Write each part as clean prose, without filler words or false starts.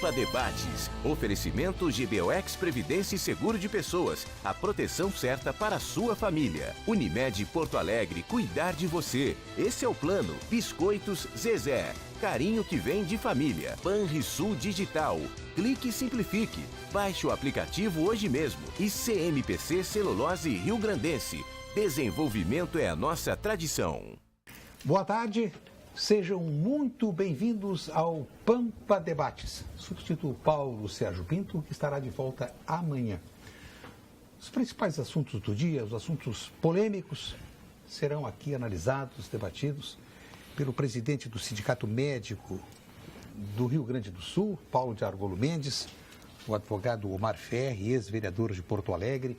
Pampa Debates. Oferecimento GBOX Previdência e Seguro de Pessoas. A proteção certa para a sua família. Unimed Porto Alegre, cuidar de você. Esse é o plano. Biscoitos Zezé. Carinho que vem de família. Banrisul Digital. Clique e simplifique. Baixe o aplicativo hoje mesmo. E CMPC Celulose Rio Grandense. Desenvolvimento é a nossa tradição. Boa tarde. Sejam muito bem-vindos ao Pampa Debates. Substituo Paulo Sérgio Pinto, que estará de volta amanhã. Os principais assuntos do dia, os assuntos polêmicos, serão aqui analisados, debatidos pelo presidente do Sindicato Médico do Rio Grande do Sul, Paulo de Argolo Mendes, o advogado Omar Ferri, ex-vereador de Porto Alegre,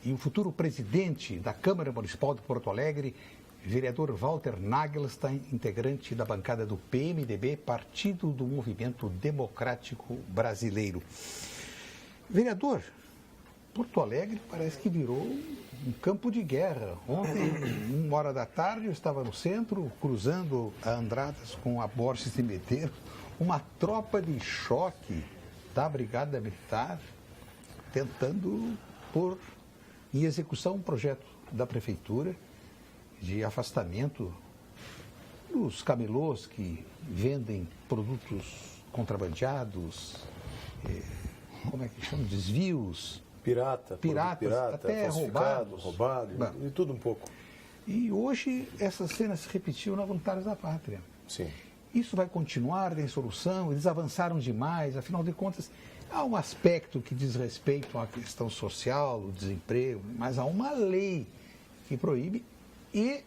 e o futuro presidente da Câmara Municipal de Porto Alegre, vereador Walter Nagelstein, integrante da bancada do PMDB, Partido do Movimento Democrático Brasileiro. Vereador, Porto Alegre parece que virou um campo de guerra. Ontem, 1h da tarde, eu estava no centro, cruzando a Andradas com a Borges de Medeiros, uma tropa de choque da Brigada Militar tentando pôr em execução um projeto da Prefeitura de afastamento dos camelôs que vendem produtos contrabandeados, como é que chama? Desvios. Piratas, até roubado e tudo um pouco. E hoje essa cena se repetiu na Voluntários da Pátria. Sim. Isso vai continuar, tem solução, eles avançaram demais, afinal de contas, há um aspecto que diz respeito à questão social, o desemprego, mas há uma lei que proíbe e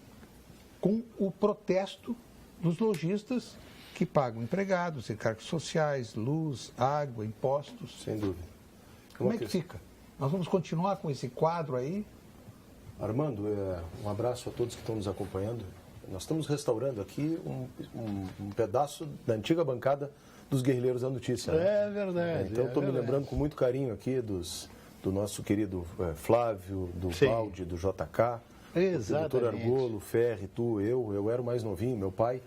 com o protesto dos lojistas que pagam empregados, encargos sociais, luz, água, impostos. Sem dúvida. Como é que fica? Nós vamos continuar com esse quadro aí? Armando, um abraço a todos que estão nos acompanhando. Nós estamos restaurando aqui um pedaço da antiga bancada dos Guerrilheiros da Notícia. Né? É verdade. Então, estou me lembrando com muito carinho aqui do nosso querido Flávio, do Valde, do JK, exatamente. do Dr. Argolo, Ferri, eu era o mais novinho, meu pai.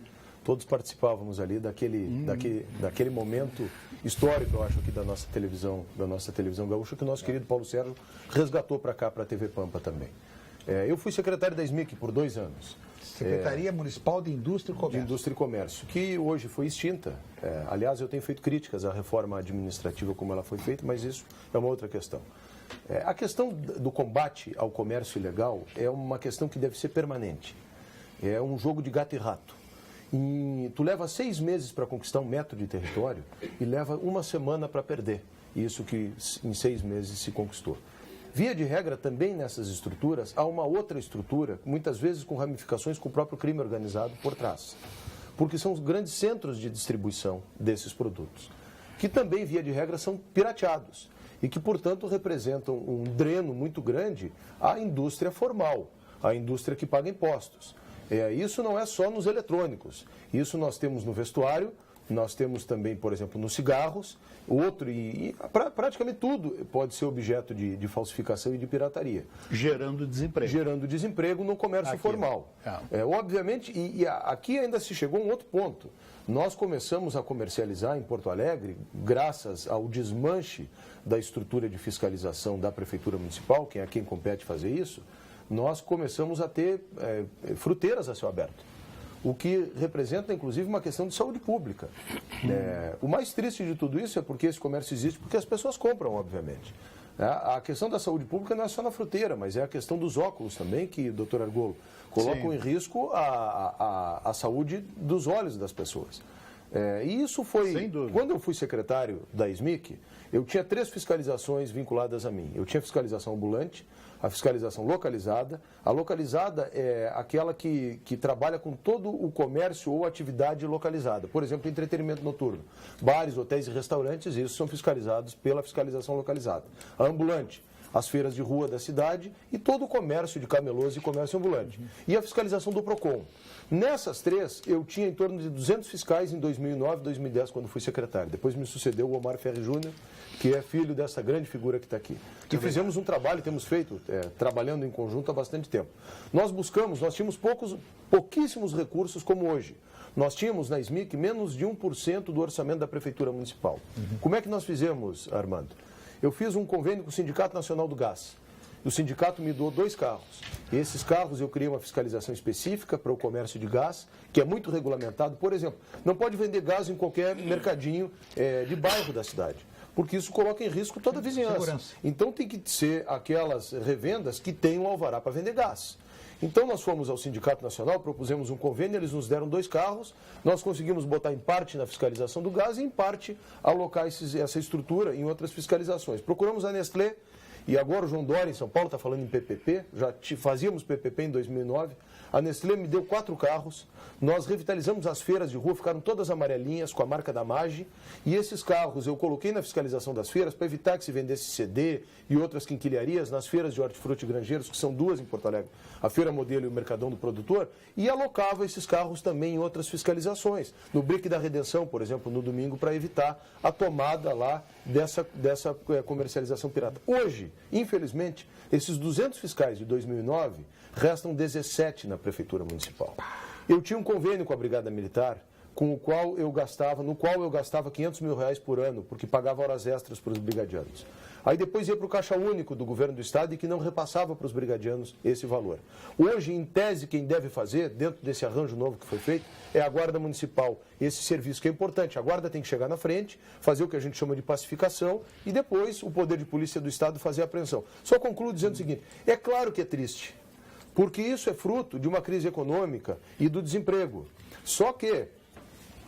Todos participávamos ali daquele momento histórico, eu acho, aqui da nossa televisão gaúcha, que o nosso querido Paulo Sérgio resgatou para cá, para a TV Pampa também. Eu fui secretário da SMIC por 2 anos. Secretaria Municipal de Indústria e Comércio. De Indústria e Comércio, que hoje foi extinta. Aliás, eu tenho feito críticas à reforma administrativa como ela foi feita, mas isso é uma outra questão. A questão do combate ao comércio ilegal é uma questão que deve ser permanente. É um jogo de gato e rato. Tu leva 6 meses para conquistar 1 metro de território e leva 1 semana para perder. Isso que em 6 meses se conquistou. Via de regra, também nessas estruturas, há uma outra estrutura, muitas vezes com ramificações com o próprio crime organizado por trás. Porque são os grandes centros de distribuição desses produtos, que também, via de regra, são pirateados e que, portanto, representam um dreno muito grande à indústria formal, à indústria que paga impostos. Isso não é só nos eletrônicos, isso nós temos no vestuário, nós temos também, por exemplo, nos cigarros, praticamente tudo pode ser objeto de falsificação e de pirataria. Gerando desemprego. Gerando desemprego no comércio formal. Obviamente, aqui ainda se chegou a um outro ponto. Nós começamos a comercializar em Porto Alegre, graças ao desmanche da estrutura de fiscalização da Prefeitura Municipal, que é quem compete fazer isso, nós começamos a ter fruteiras a céu aberto. O que representa, inclusive, uma questão de saúde pública. O mais triste de tudo isso é porque esse comércio existe, porque as pessoas compram, obviamente. A questão da saúde pública não é só na fruteira, mas é a questão dos óculos também, que, doutor Argolo, colocam em risco a saúde dos olhos das pessoas. E isso foi... Sem dúvida. Quando eu fui secretário da SMIC, eu tinha 3 fiscalizações vinculadas a mim. Eu tinha fiscalização ambulante, a fiscalização localizada. A localizada é aquela que trabalha com todo o comércio ou atividade localizada. Por exemplo, entretenimento noturno. Bares, hotéis e restaurantes, isso são fiscalizados pela fiscalização localizada. A ambulante, as feiras de rua da cidade e todo o comércio de camelôs e comércio ambulante. E a fiscalização do PROCON. Nessas três, eu tinha em torno de 200 fiscais em 2009 e 2010, quando fui secretário. Depois me sucedeu o Omar Ferri Júnior, que é filho dessa grande figura que está aqui. E fizemos um trabalho, temos feito, trabalhando em conjunto há bastante tempo. Nós tínhamos pouquíssimos recursos como hoje. Nós tínhamos na SMIC menos de 1% do orçamento da Prefeitura Municipal. Como é que nós fizemos, Armando? Eu fiz um convênio com o Sindicato Nacional do Gás. O sindicato me doou 2 carros. E esses carros eu criei uma fiscalização específica para o comércio de gás, que é muito regulamentado. Por exemplo, não pode vender gás em qualquer mercadinho de bairro da cidade, porque isso coloca em risco toda a vizinhança. Segurança. Então tem que ser aquelas revendas que tenham alvará para vender gás. Então nós fomos ao Sindicato Nacional, propusemos um convênio, eles nos deram 2 carros, nós conseguimos botar em parte na fiscalização do gás e em parte alocar essa estrutura em outras fiscalizações. Procuramos a Nestlé, e agora o João Dória em São Paulo está falando em PPP, já fazíamos PPP em 2009, a Nestlé me deu 4 carros, nós revitalizamos as feiras de rua, ficaram todas amarelinhas com a marca da Mage, e esses carros eu coloquei na fiscalização das feiras para evitar que se vendesse CD e outras quinquilharias nas feiras de hortifruti e granjeiros, que são 2 em Porto Alegre, a Feira Modelo e o Mercadão do Produtor, e alocava esses carros também em outras fiscalizações, no Brick da Redenção, por exemplo, no domingo, para evitar a tomada lá dessa comercialização pirata. Hoje, infelizmente, esses 200 fiscais de 2009 restam 17 na Prefeitura Municipal. Eu tinha um convênio com a Brigada Militar, no qual eu gastava R$500 mil por ano, porque pagava horas extras para os brigadianos. Aí depois ia para o Caixa Único do Governo do Estado e que não repassava para os brigadianos esse valor. Hoje, em tese, quem deve fazer, dentro desse arranjo novo que foi feito, é a Guarda Municipal. Esse serviço que é importante. A Guarda tem que chegar na frente, fazer o que a gente chama de pacificação e depois o Poder de Polícia do Estado fazer a apreensão. Só concluo dizendo o seguinte, é claro que é triste, porque isso é fruto de uma crise econômica e do desemprego. Só que,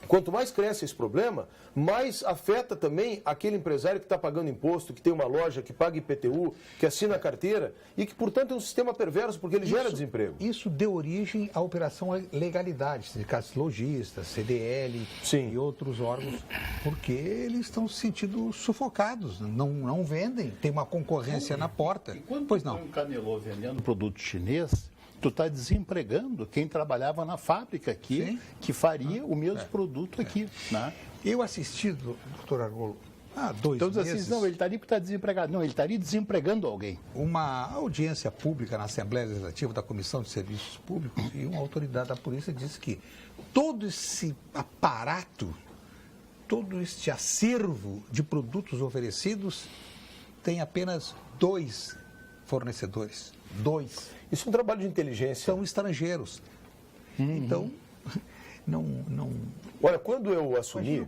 quanto mais cresce esse problema, mais afeta também aquele empresário que está pagando imposto, que tem uma loja, que paga IPTU, que assina a carteira e que, portanto, é um sistema perverso porque ele gera desemprego. Isso deu origem à Operação Legalidade, sindicatos lojistas, CDL Sim. e outros órgãos, porque eles estão se sentindo sufocados, não vendem, tem uma concorrência na porta. E quando pois não. um camelô vendendo produto chinês, tu está desempregando quem trabalhava na fábrica aqui, Sim. que faria o mesmo produto aqui. Né? Eu assisti, doutor Argolo, há 2 Então, meses, assim, não, ele estaria porque está desempregado. Não, ele estaria desempregando alguém. uma audiência pública na Assembleia Legislativa da Comissão de Serviços Públicos e uma autoridade da polícia disse que todo esse aparato, todo este acervo de produtos oferecidos tem apenas 2 fornecedores. 2. Isso é um trabalho de inteligência. São estrangeiros. Então, não... Olha, quando eu assumi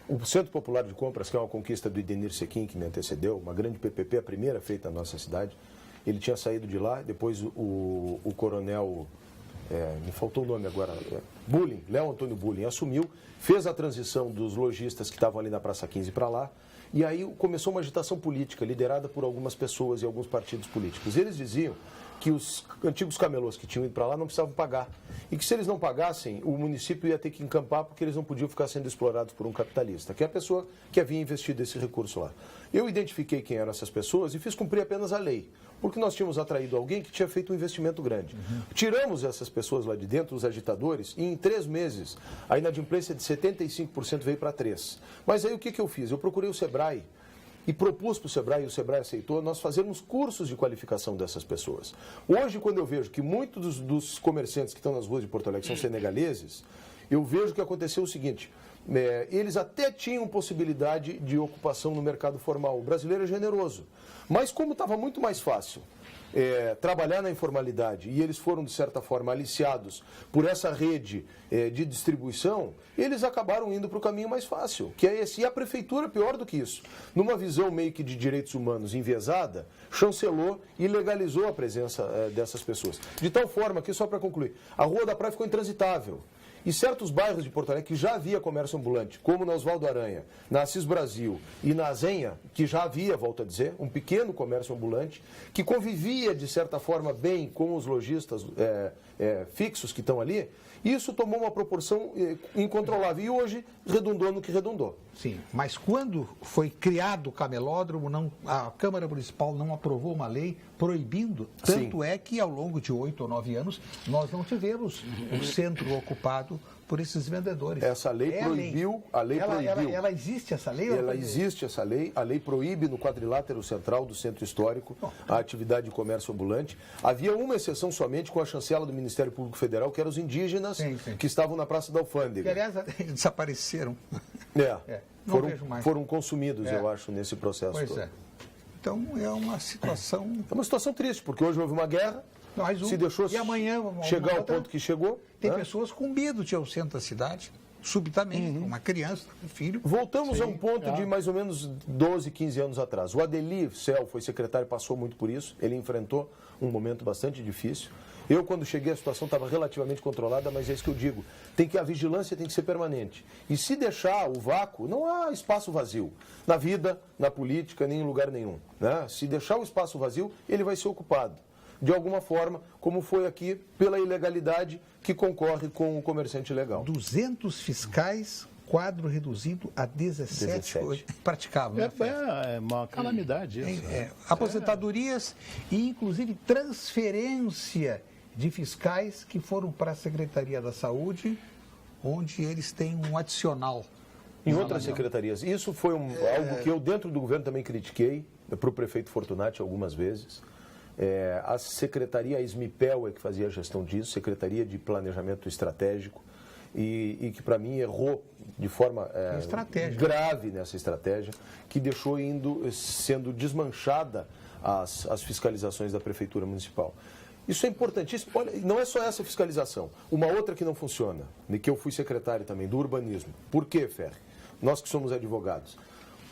o Centro Popular de Compras, que é uma conquista do Idenir Sequim, que me antecedeu, uma grande PPP, a primeira feita na nossa cidade, ele tinha saído de lá, depois o coronel, me faltou o nome agora, Bulling, Léo Antônio Bulling, assumiu, fez a transição dos lojistas que estavam ali na Praça 15 para lá, e aí começou uma agitação política, liderada por algumas pessoas e alguns partidos políticos. Eles diziam que os antigos camelôs que tinham ido para lá não precisavam pagar. E que se eles não pagassem, o município ia ter que encampar porque eles não podiam ficar sendo explorados por um capitalista, que é a pessoa que havia investido esse recurso lá. Eu identifiquei quem eram essas pessoas e fiz cumprir apenas a lei, porque nós tínhamos atraído alguém que tinha feito um investimento grande. Tiramos essas pessoas lá de dentro, os agitadores, e em 3 meses a inadimplência de 75% veio para 3%. Mas aí o que eu fiz? Eu procurei o Sebrae, e propus para o Sebrae, e o Sebrae aceitou, nós fazermos cursos de qualificação dessas pessoas. Hoje, quando eu vejo que muitos dos comerciantes que estão nas ruas de Porto Alegre são senegaleses, eu vejo que aconteceu o seguinte, eles até tinham possibilidade de ocupação no mercado formal. O brasileiro é generoso, mas como estava muito mais fácil trabalhar na informalidade e eles foram, de certa forma, aliciados por essa rede de distribuição, eles acabaram indo para o caminho mais fácil, que é esse. E a prefeitura, pior do que isso, numa visão meio que de direitos humanos enviesada, chancelou e legalizou a presença dessas pessoas. De tal forma que, só para concluir, a Rua da Praia ficou intransitável. E certos bairros de Porto Alegre que já havia comércio ambulante, como na Oswaldo Aranha, na Assis Brasil e na Zenha, que já havia, volto a dizer, um pequeno comércio ambulante, que convivia, de certa forma, bem com os lojistas fixos que estão ali, isso tomou uma proporção incontrolável. E hoje redundou no que redundou. Sim, mas quando foi criado o camelódromo, a Câmara Municipal não aprovou uma lei proibindo, tanto é que ao longo de 8 ou 9 anos nós não tivemos o centro ocupado por esses vendedores. Essa lei proibiu, a lei proibiu. Ela existe essa lei? Ela existe essa lei, a lei proíbe no quadrilátero central do centro histórico a atividade de comércio ambulante. Havia uma exceção somente com a chancela do Ministério Público Federal, que eram os indígenas que estavam na Praça da Alfândega. Que, aliás, desapareceram. Foram consumidos, eu acho, nesse processo todo. É. Então, é uma situação... É uma situação triste, porque hoje houve uma guerra, se deixou chegar ao ponto que chegou. Tem pessoas com medo de ir ao centro da cidade, subitamente, uma criança, um filho. Voltamos a um ponto de mais ou menos 12, 15 anos atrás. O Adelir Cel foi secretário, passou muito por isso, ele enfrentou um momento bastante difícil. Eu, quando cheguei, a situação estava relativamente controlada, mas é isso que eu digo. A vigilância tem que ser permanente. E se deixar o vácuo, não há espaço vazio. Na vida, na política, nem em lugar nenhum. Né? Se deixar o espaço vazio, ele vai ser ocupado. De alguma forma, como foi aqui, pela ilegalidade que concorre com o comerciante ilegal. 200 fiscais, quadro reduzido a 17 praticavam. É uma calamidade isso. Aposentadorias e, inclusive, transferência de fiscais que foram para a Secretaria da Saúde, onde eles têm um adicional. Em outras secretarias. Isso foi algo que eu, dentro do governo, também critiquei para o prefeito Fortunati algumas vezes. A Secretaria SMIPEL é que fazia a gestão disso, Secretaria de Planejamento Estratégico, e que, para mim, errou de forma grave nessa estratégia, que deixou sendo desmanchada as fiscalizações da Prefeitura Municipal. Isso é importantíssimo. Olha, não é só essa fiscalização. Uma outra que não funciona, de que eu fui secretário também, do urbanismo. Por quê, Ferri? Nós que somos advogados.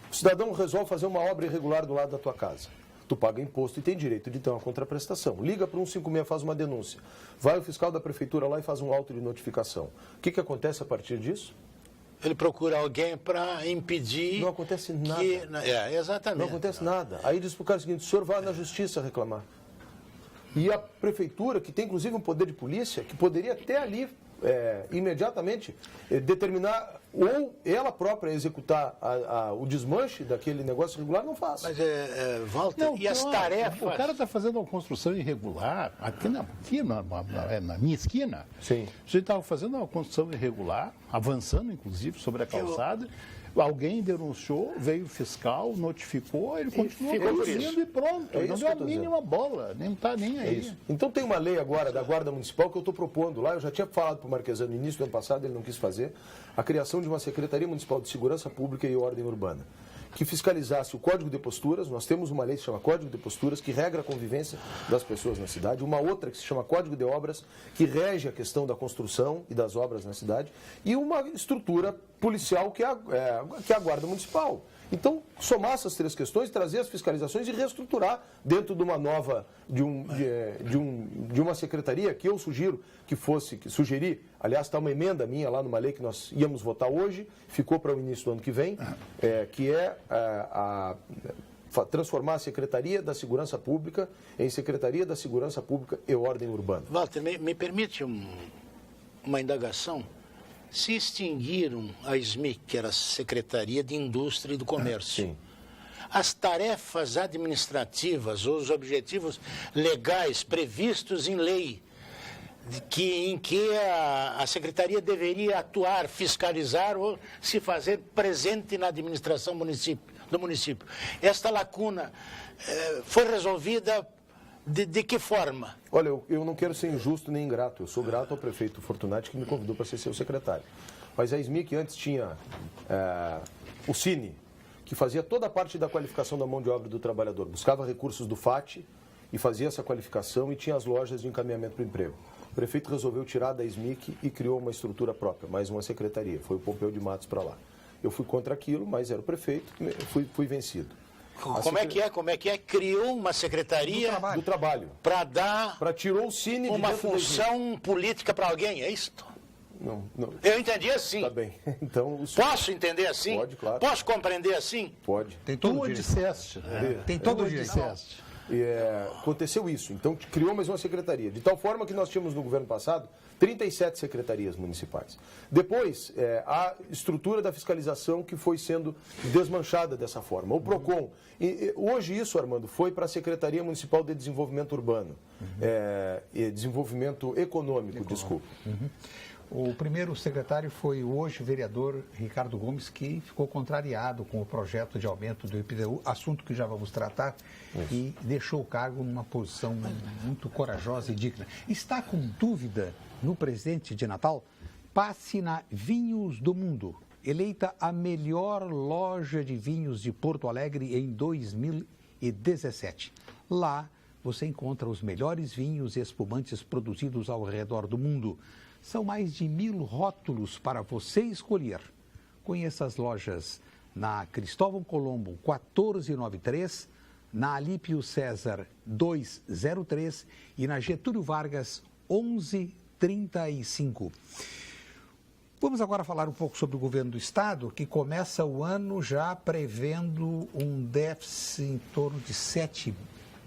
O cidadão resolve fazer uma obra irregular do lado da tua casa. Tu paga imposto e tem direito de ter uma contraprestação. Liga para o 156, faz uma denúncia. Vai o fiscal da prefeitura lá e faz um auto de notificação. O que acontece a partir disso? Ele procura alguém para impedir... Não acontece nada. Exatamente. Não acontece nada. Aí diz para o cara o seguinte: o senhor vai na justiça reclamar. E a prefeitura, que tem inclusive um poder de polícia, que poderia até ali imediatamente determinar, ou ela própria executar o desmanche daquele negócio irregular, não faz. Mas, Walter, e as tarefas... O cara está fazendo uma construção irregular, aqui na minha esquina. Sim. A gente estava fazendo uma construção irregular, avançando, inclusive, sobre a calçada. Alguém denunciou, veio o fiscal, notificou, ele continuou construindo e pronto. Não deu a mínima bola, nem está nem aí. Isso. Então tem uma lei agora da Guarda Municipal que eu estou propondo lá, eu já tinha falado para o Marquesano no início do ano passado, ele não quis fazer, a criação de uma Secretaria Municipal de Segurança Pública e Ordem Urbana, que fiscalizasse o Código de Posturas. Nós temos uma lei que se chama Código de Posturas, que regra a convivência das pessoas na cidade, uma outra que se chama Código de Obras, que rege a questão da construção e das obras na cidade, e uma estrutura policial que é a Guarda Municipal. Então, somar essas três questões, trazer as fiscalizações e reestruturar dentro de uma nova, de uma secretaria que eu sugeri, aliás, está uma emenda minha lá numa lei que nós íamos votar hoje, ficou para o início do ano que vem, que é transformar a Secretaria da Segurança Pública em Secretaria da Segurança Pública e Ordem Urbana. Walter, me permite uma indagação? Se extinguiram a SMIC, que era a Secretaria de Indústria e do Comércio. Sim. As tarefas administrativas ou os objetivos legais previstos em lei, em que a Secretaria deveria atuar, fiscalizar ou se fazer presente na administração do município. Esta lacuna foi resolvida de que forma? Olha, eu não quero ser injusto nem ingrato. Eu sou grato ao prefeito Fortunati, que me convidou para ser seu secretário. Mas a SMIC antes tinha o Cine, que fazia toda a parte da qualificação da mão de obra do trabalhador. Buscava recursos do FAT e fazia essa qualificação, e tinha as lojas de encaminhamento para o emprego. O prefeito resolveu tirar da SMIC e criou uma estrutura própria, mais uma secretaria. Foi o Pompeu de Matos para lá. Eu fui contra aquilo, mas era o prefeito, fui vencido. Como é que é? Criou uma secretaria do trabalho para tirou o Cine uma função política para alguém, é isso? Não. Eu entendi assim. Tá bem. Então, posso entender assim? Pode, claro. Posso compreender assim? Pode. Tem todo o disseste, né? Tem todo o direito. Aconteceu isso. Então, criou mais uma secretaria. De tal forma que nós tínhamos no governo passado 37 secretarias municipais. Depois, a estrutura da fiscalização que foi sendo desmanchada dessa forma. O PROCON. Hoje isso, Armando, foi para a Secretaria Municipal de Desenvolvimento Urbano. Desenvolvimento Econômico, desculpa. O primeiro secretário foi o hoje vereador Ricardo Gomes, que ficou contrariado com o projeto de aumento do IPTU, assunto que já vamos tratar, e deixou o cargo numa posição muito corajosa e digna. Está com dúvida no presente de Natal? Passe na Vinhos do Mundo, eleita a melhor loja de vinhos de Porto Alegre em 2017. Lá você encontra os melhores vinhos e espumantes produzidos ao redor do mundo. São mais de 1.000 rótulos para você escolher. Conheça as lojas na Cristóvão Colombo 1493, na Alípio César 203 e na Getúlio Vargas 1135. Vamos agora falar um pouco sobre o governo do Estado, que começa o ano já prevendo um déficit em torno de 7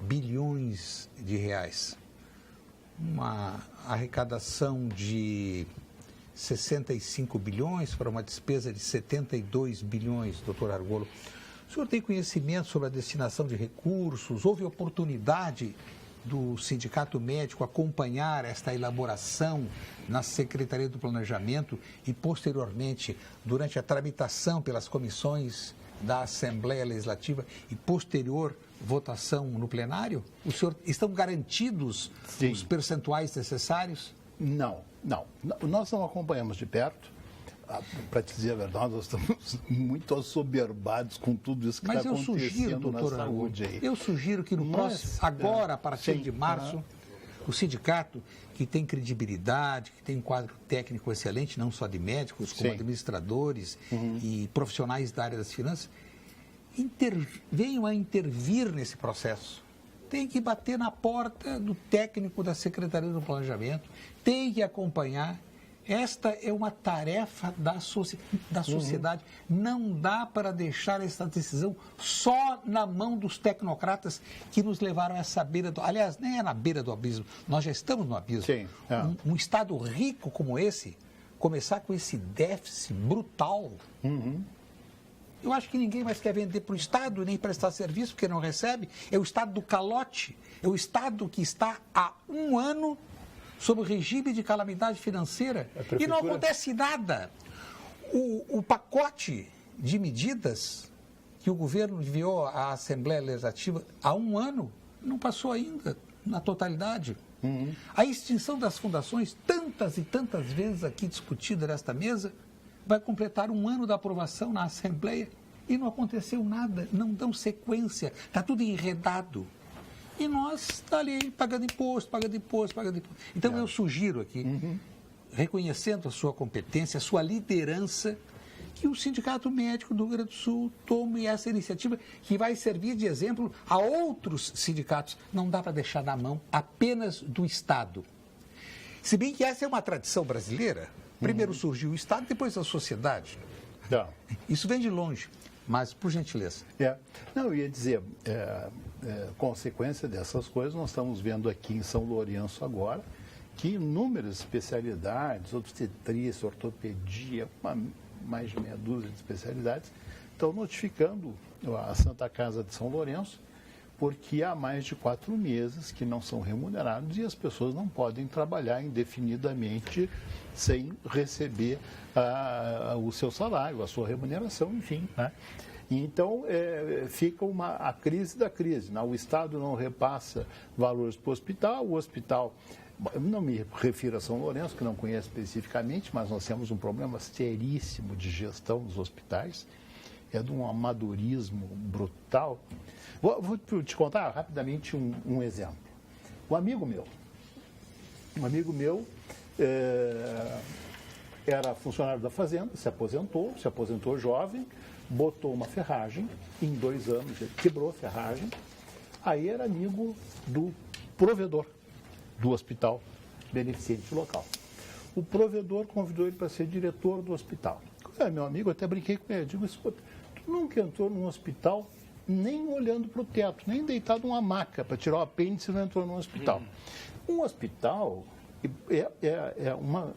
bilhões de reais. Uma arrecadação de 65 bilhões para uma despesa de 72 bilhões, doutor Argolo. O senhor tem conhecimento sobre a destinação de recursos? Houve oportunidade do Sindicato Médico acompanhar esta elaboração na Secretaria do Planejamento e, posteriormente, durante a tramitação pelas comissões da Assembleia Legislativa e posterior votação no plenário? O senhor, estão garantidos os percentuais necessários? Não. Nós não acompanhamos de perto. Para te dizer a verdade, nós estamos muito assoberbados com tudo isso que está acontecendo na saúde aí. Eu sugiro que no próximo, agora, a partir de março, o sindicato, que tem credibilidade, que tem um quadro técnico excelente, não só de médicos, como administradores e profissionais da área das finanças, venham a intervir nesse processo. Tem que bater na porta do técnico da Secretaria do Planejamento, tem que acompanhar. Esta é uma tarefa da sociedade. Não dá para deixar essa decisão só na mão dos tecnocratas que nos levaram a essa beira do... Aliás, nem é na beira do abismo, nós já estamos no abismo. Um Estado rico como esse, começar com esse déficit brutal... Eu acho que ninguém mais quer vender para o Estado, nem prestar serviço, porque não recebe. É o Estado do calote. É o Estado que está há um ano sob o regime de calamidade financeira. E não acontece nada. O pacote de medidas que o governo enviou à Assembleia Legislativa há um ano não passou ainda na totalidade. A extinção das fundações, tantas e tantas vezes aqui discutida nesta mesa, vai completar um ano da aprovação na Assembleia e não aconteceu nada, não dão sequência, está tudo enredado. E nós está ali pagando imposto. Então eu sugiro aqui, reconhecendo a sua competência, a sua liderança, que o Sindicato Médico do Rio Grande do Sul tome essa iniciativa que vai servir de exemplo a outros sindicatos. Não dá para deixar na mão apenas do Estado. Se bem que essa é uma tradição brasileira. Primeiro surgiu o Estado, depois a sociedade. Isso vem de longe, mas por gentileza. Não, eu ia dizer, consequência dessas coisas, nós estamos vendo aqui em São Lourenço agora que inúmeras especialidades, obstetrícia, ortopedia, mais de meia dúzia de especialidades, estão notificando a Santa Casa de São Lourenço porque há mais de 4 meses que não são remunerados e as pessoas não podem trabalhar indefinidamente sem receber o seu salário, a sua remuneração, enfim. Então, fica a crise da crise. O Estado não repassa valores para o hospital, eu não me refiro a São Lourenço, que não conheço especificamente, mas nós temos um problema seríssimo de gestão dos hospitais, é de um amadorismo brutal. Vou te contar rapidamente um exemplo. Um amigo meu era funcionário da fazenda, se aposentou jovem, botou uma ferragem, em 2 anos ele quebrou a ferragem, aí era amigo do provedor do hospital beneficente local. O provedor convidou ele para ser diretor do hospital. Meu amigo, eu até brinquei com ele, digo, escuta, tu nunca entrou num hospital nem olhando para o teto, nem deitado numa maca para tirar o apêndice e não entrou num hospital. Um hospital é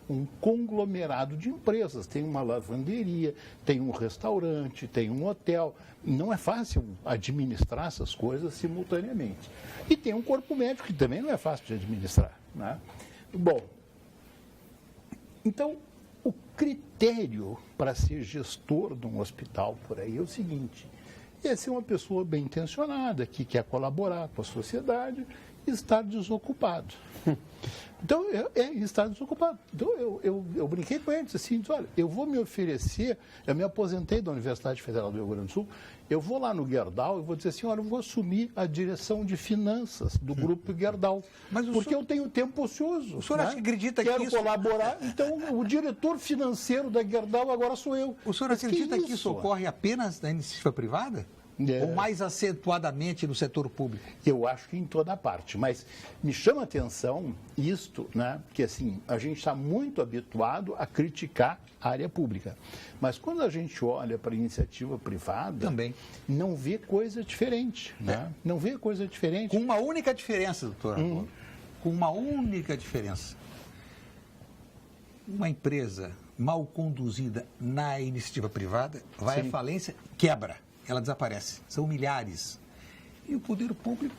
um conglomerado de empresas. Tem uma lavanderia, tem um restaurante, tem um hotel. Não é fácil administrar essas coisas simultaneamente. E tem um corpo médico que também não é fácil de administrar, né? Bom, então, o critério para ser gestor de um hospital por aí é o seguinte: é ser uma pessoa bem intencionada, que quer colaborar com a sociedade e estar desocupado. Então, estar desocupado. Então, eu brinquei com eles assim, olha, eu vou me oferecer, eu me aposentei da Universidade Federal do Rio Grande do Sul, eu vou lá no Gerdau e vou dizer assim, olha, eu vou assumir a direção de finanças do Grupo Gerdau, porque eu tenho tempo ocioso. O senhor acha que acredita que isso... Quero colaborar, então o diretor financeiro da Gerdau agora sou eu. O senhor acredita que isso ocorre apenas na iniciativa privada? Ou mais acentuadamente no setor público? Eu acho que em toda parte, mas me chama a atenção isto, né? Que assim, a gente está muito habituado a criticar a área pública, mas quando a gente olha para a iniciativa privada, também não vê coisa diferente, né? Não vê coisa diferente. Com uma única diferença, doutor Argolo, com uma única diferença. Uma empresa mal conduzida na iniciativa privada vai à falência, quebra. Ela desaparece. São milhares. E o poder público,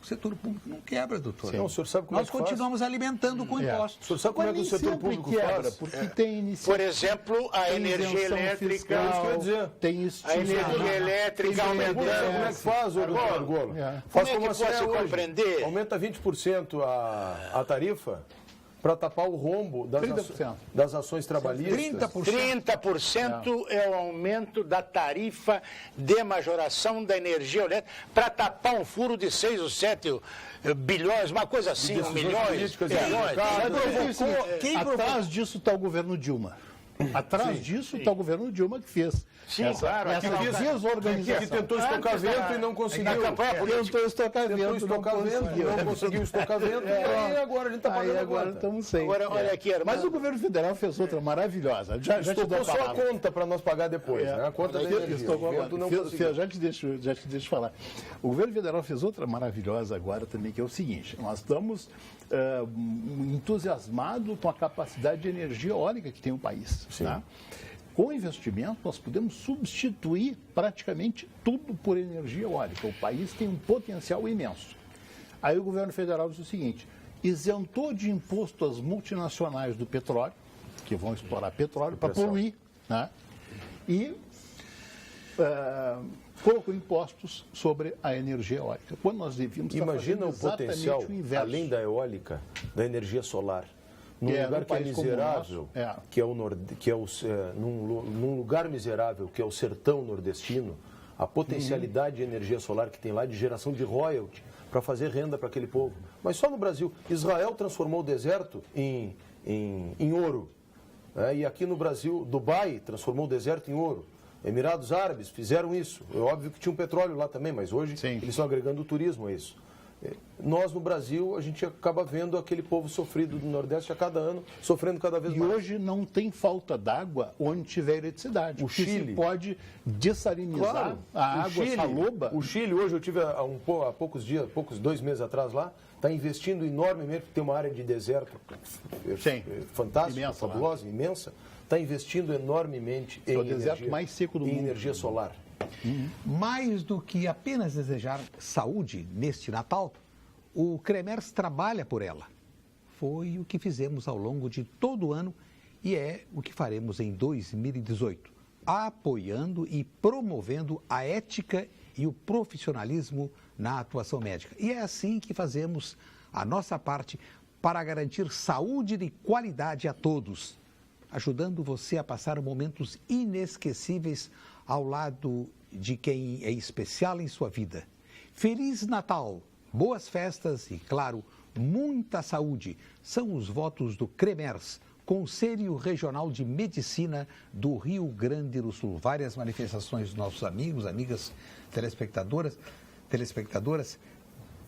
o setor público não quebra, doutor. Não, o senhor sabe como Nós continuamos alimentando com impostos. O senhor sabe como é que o setor público quebra, faz? porque tem iniciativa. Por exemplo, a energia elétrica. Fiscal, tem a energia elétrica aumentando. Como é que faz, doutor Argolo? Faz como é que pode compreender? Aumenta 20% a tarifa para tapar o rombo das ações trabalhistas. 30% é o aumento da tarifa de majoração da energia elétrica para tapar um furo de 6 ou 7 bilhões, uma coisa assim, milhões. Atrás disso está o governo Dilma. Atrás disso está o governo Dilma que fez. Sim, claro. Que tentou estocar vento e não conseguiu. Tentou estocar vento, não conseguiu estocar vento. E agora a gente está pagando agora estamos sem. Agora, olha aqui, mas o governo federal fez outra maravilhosa. Já te dou a só a conta para nós pagar depois, né? A conta da energia. Já te deixo falar. O governo federal fez outra maravilhosa agora também, que é o seguinte: nós estamos entusiasmados com a capacidade de energia eólica que tem o país. Tá? Com investimento, nós podemos substituir praticamente tudo por energia eólica. O país tem um potencial imenso. Aí o governo federal diz o seguinte: isentou de imposto as multinacionais do petróleo, que vão explorar petróleo para poluir, né? E colocou impostos sobre a energia eólica. Quando nós devíamos imagina o potencial, além da eólica, da energia solar. Num lugar que é miserável, num lugar miserável, que é o sertão nordestino, a potencialidade de energia solar que tem lá, de geração de royalty, para fazer renda para aquele povo. Mas só no Brasil. Israel transformou o deserto em ouro. E aqui no Brasil, Dubai transformou o deserto em ouro. Emirados Árabes fizeram isso. É óbvio que tinha um petróleo lá também, mas hoje eles estão agregando o turismo a isso. Nós, no Brasil, a gente acaba vendo aquele povo sofrido do Nordeste a cada ano, sofrendo cada vez mais. E hoje não tem falta d'água onde tiver eletricidade. O Chile se pode dessalinizar a água saloba. O Chile, hoje eu tive há poucos dias, 2 meses atrás lá, está investindo enormemente, porque tem uma área de deserto fantástica, imensa, fabulosa, imensa. Está investindo enormemente em energia solar. Mais do que apenas desejar saúde neste Natal, o Cremers trabalha por ela. Foi o que fizemos ao longo de todo o ano e é o que faremos em 2018, apoiando e promovendo a ética e o profissionalismo na atuação médica. E é assim que fazemos a nossa parte para garantir saúde de qualidade a todos, ajudando você a passar momentos inesquecíveis ao lado de quem é especial em sua vida. Feliz Natal, boas festas e, claro, muita saúde. São os votos do Cremers, Conselho Regional de Medicina do Rio Grande do Sul. Várias manifestações dos nossos amigos, amigas telespectadoras.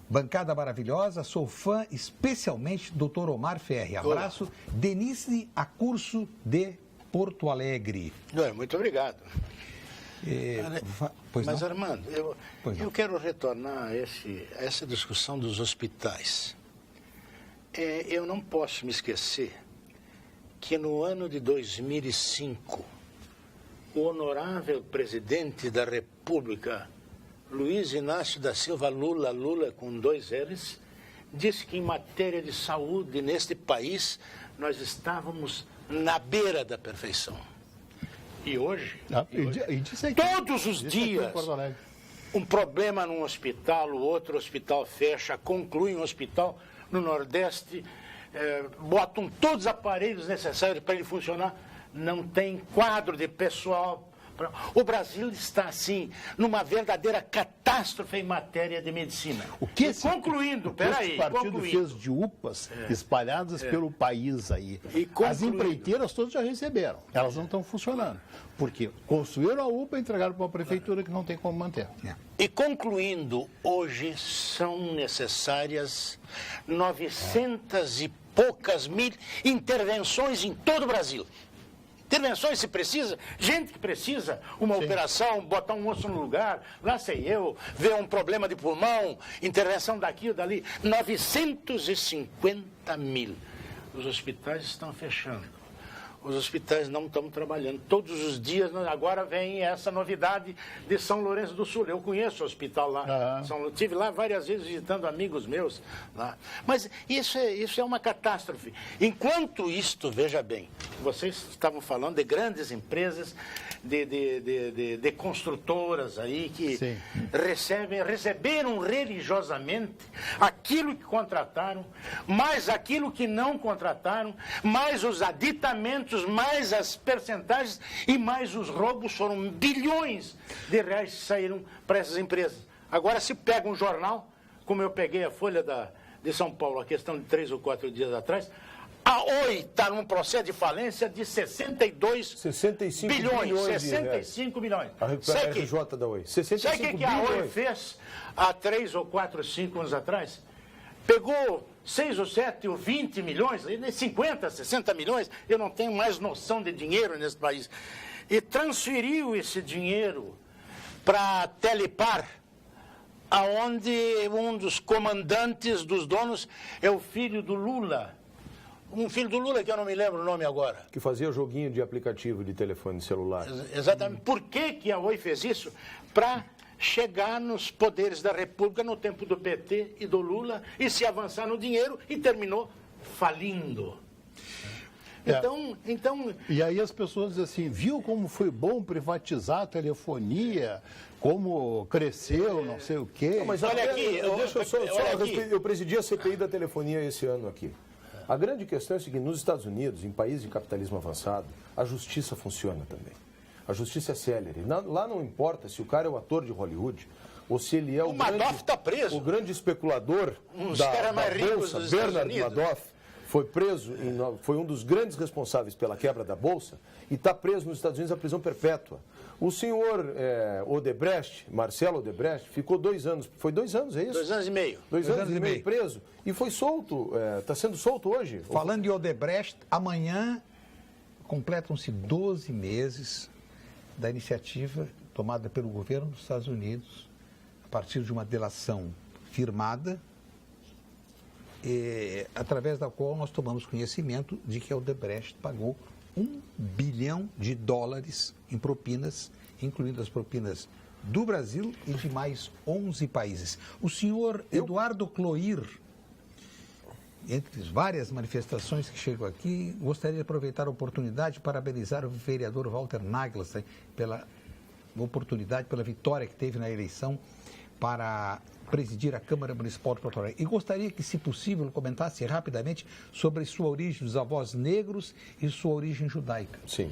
Bancada maravilhosa, sou fã especialmente do Dr. Omar Ferri. Abraço. Denise Acurso de Porto Alegre. Muito obrigado. Mas, Armando, eu quero retornar a essa discussão dos hospitais. Eu não posso me esquecer que no ano de 2005, o honorável presidente da República, Luiz Inácio da Silva Lula com 2 L's, disse que em matéria de saúde neste país nós estávamos na beira da perfeição. E hoje, todos os dias, um problema num hospital, o outro hospital fecha, conclui um hospital no Nordeste, botam todos os aparelhos necessários para ele funcionar, não tem quadro de pessoal. O Brasil está, assim, numa verdadeira catástrofe em matéria de medicina. Esse partido fez de UPAs espalhadas pelo país aí. As empreiteiras todas já receberam. Elas não estão funcionando. Porque construíram a UPA e entregaram para a prefeitura que não tem como manter. E concluindo, hoje são necessárias 900 e poucas mil intervenções em todo o Brasil. Intervenções se precisa, gente que precisa, uma operação, botar um osso no lugar, lá sei eu, ver um problema de pulmão, intervenção daqui ou dali, 950 mil. Os hospitais estão fechando. Os hospitais não estão trabalhando. Todos os dias, agora vem essa novidade de São Lourenço do Sul. Eu conheço o hospital lá. Estive lá várias vezes visitando amigos meus lá. Mas isso é uma catástrofe. Enquanto isto, veja bem, vocês estavam falando de grandes empresas, de construtoras aí que receberam religiosamente aquilo que contrataram, mais aquilo que não contrataram, mais os aditamentos, mais as percentagens e mais os roubos. Foram bilhões de reais que saíram para essas empresas. Agora, se pega um jornal, como eu peguei a Folha de São Paulo, a questão de 3 ou 4 dias atrás, a Oi está num processo de falência de 65 bilhões. 65 bilhões. A RJ da Oi. 65 sabe o que a Oi fez há 3 ou 4, 5 anos atrás? Pegou 6 ou 7 ou 20 milhões, 50, 60 milhões, eu não tenho mais noção de dinheiro nesse país, e transferiu esse dinheiro para a Telepar, aonde um dos comandantes, dos donos, é o filho do Lula. Um filho do Lula que eu não me lembro o nome agora. Que fazia joguinho de aplicativo de telefone celular. Exatamente. Por que a Oi fez isso? Para chegar nos poderes da República no tempo do PT e do Lula e se avançar no dinheiro, e terminou falindo. Então... E aí as pessoas dizem assim, viu como foi bom privatizar a telefonia, como cresceu, não sei o quê. Não, mas olha aqui, eu presidi a CPI da telefonia esse ano aqui. A grande questão é a seguinte: nos Estados Unidos, em países de capitalismo avançado, a justiça funciona também. A justiça é célere. Lá não importa se o cara é o ator de Hollywood ou se ele é o grande especulador da Bolsa, Bernard Madoff. Foi preso, foi um dos grandes responsáveis pela quebra da Bolsa e está preso nos Estados Unidos a prisão perpétua. O senhor Odebrecht, Marcelo Odebrecht, ficou 2 anos, foi 2 anos, é isso? 2 anos e meio. 2 anos e meio preso e foi solto, está sendo solto hoje. Falando de Odebrecht, amanhã completam-se 12 meses da iniciativa tomada pelo governo dos Estados Unidos, a partir de uma delação firmada, através da qual nós tomamos conhecimento de que a Odebrecht pagou $1 bilhão em propinas, incluindo as propinas do Brasil e de mais 11 países. O senhor Eduardo Cloir, entre as várias manifestações que chegam aqui, gostaria de aproveitar a oportunidade para parabenizar o vereador Walter Naglas pela oportunidade, pela vitória que teve na eleição para presidir a Câmara Municipal de Porto Alegre. E gostaria que, se possível, comentasse rapidamente sobre sua origem dos avós negros e sua origem judaica. Sim.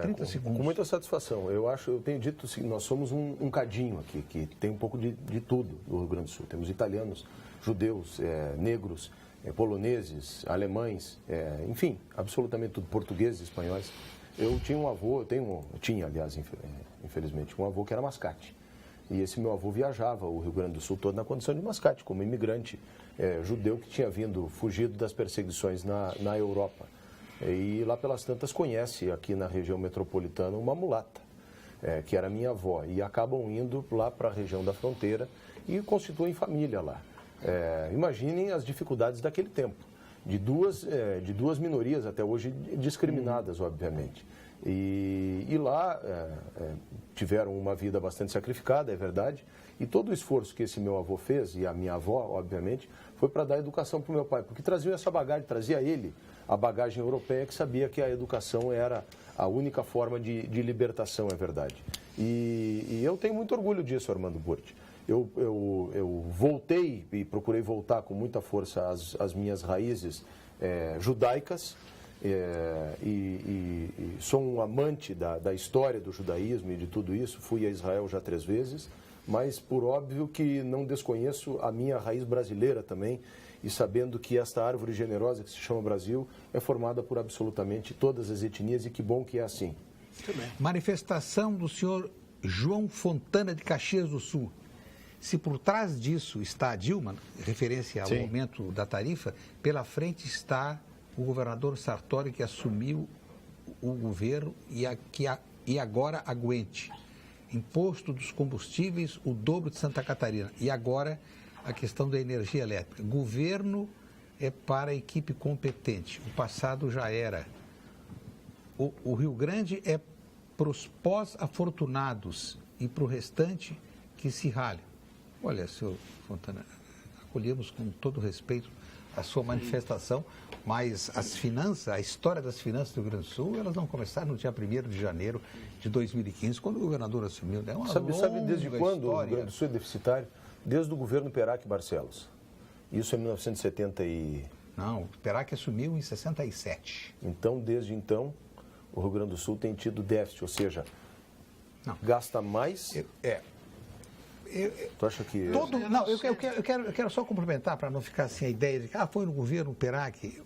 30 segundos. Com muita satisfação. Eu tenho dito que nós somos um cadinho aqui, que tem um pouco de tudo no Rio Grande do Sul. Temos italianos, judeus, negros, poloneses, alemães, enfim, absolutamente tudo, portugueses, espanhóis. Eu tinha um avô, tinha, aliás, infelizmente, um avô que era mascate. E esse meu avô viajava o Rio Grande do Sul todo na condição de mascate, como imigrante judeu que tinha fugido das perseguições na Europa. E lá pelas tantas conhece aqui na região metropolitana uma mulata. que era minha avó, e acabam indo lá para a região da fronteira e constituem família lá. Imaginem as dificuldades daquele tempo, de duas minorias até hoje discriminadas, obviamente. E lá tiveram uma vida bastante sacrificada, é verdade, e todo o esforço que esse meu avô fez, e a minha avó, obviamente, foi para dar educação para o meu pai, porque traziam essa bagagem, trazia ele a bagagem europeia, que sabia que a educação era a única forma de libertação, é verdade. E eu tenho muito orgulho disso, Armando Burti. Eu voltei e procurei voltar com muita força às minhas raízes judaicas, e sou um amante da história do judaísmo e de tudo isso. Fui a Israel já 3 vezes, mas por óbvio que não desconheço a minha raiz brasileira também, e sabendo que esta árvore generosa que se chama Brasil é formada por absolutamente todas as etnias, e que bom que é assim. Manifestação do senhor João Fontana de Caxias do Sul. Se por trás disso está a Dilma, referência ao Sim. aumento da tarifa, pela frente está o governador Sartori, que assumiu o governo e agora aguente. Imposto dos combustíveis, o dobro de Santa Catarina. E agora a questão da energia elétrica. Governo é para a equipe competente. O passado já era. O Rio Grande é para os pós-afortunados e para o restante que se rale. Olha, senhor Fontana, acolhemos com todo respeito a sua manifestação, mas as finanças, a história das finanças do Rio Grande do Sul, elas não começaram no dia 1º de janeiro de 2015, quando o governador assumiu. É uma Sabe desde quando história. o Rio Grande do Sul é deficitário? Desde o governo Perac Barcelos. Isso em 1970 e... Não, o Perac assumiu em 67. Então, desde então, o Rio Grande do Sul tem tido déficit, ou seja, Não. gasta mais... Tu acha que... Não, eu quero só complementar, para não ficar assim a ideia de que foi no governo Perac.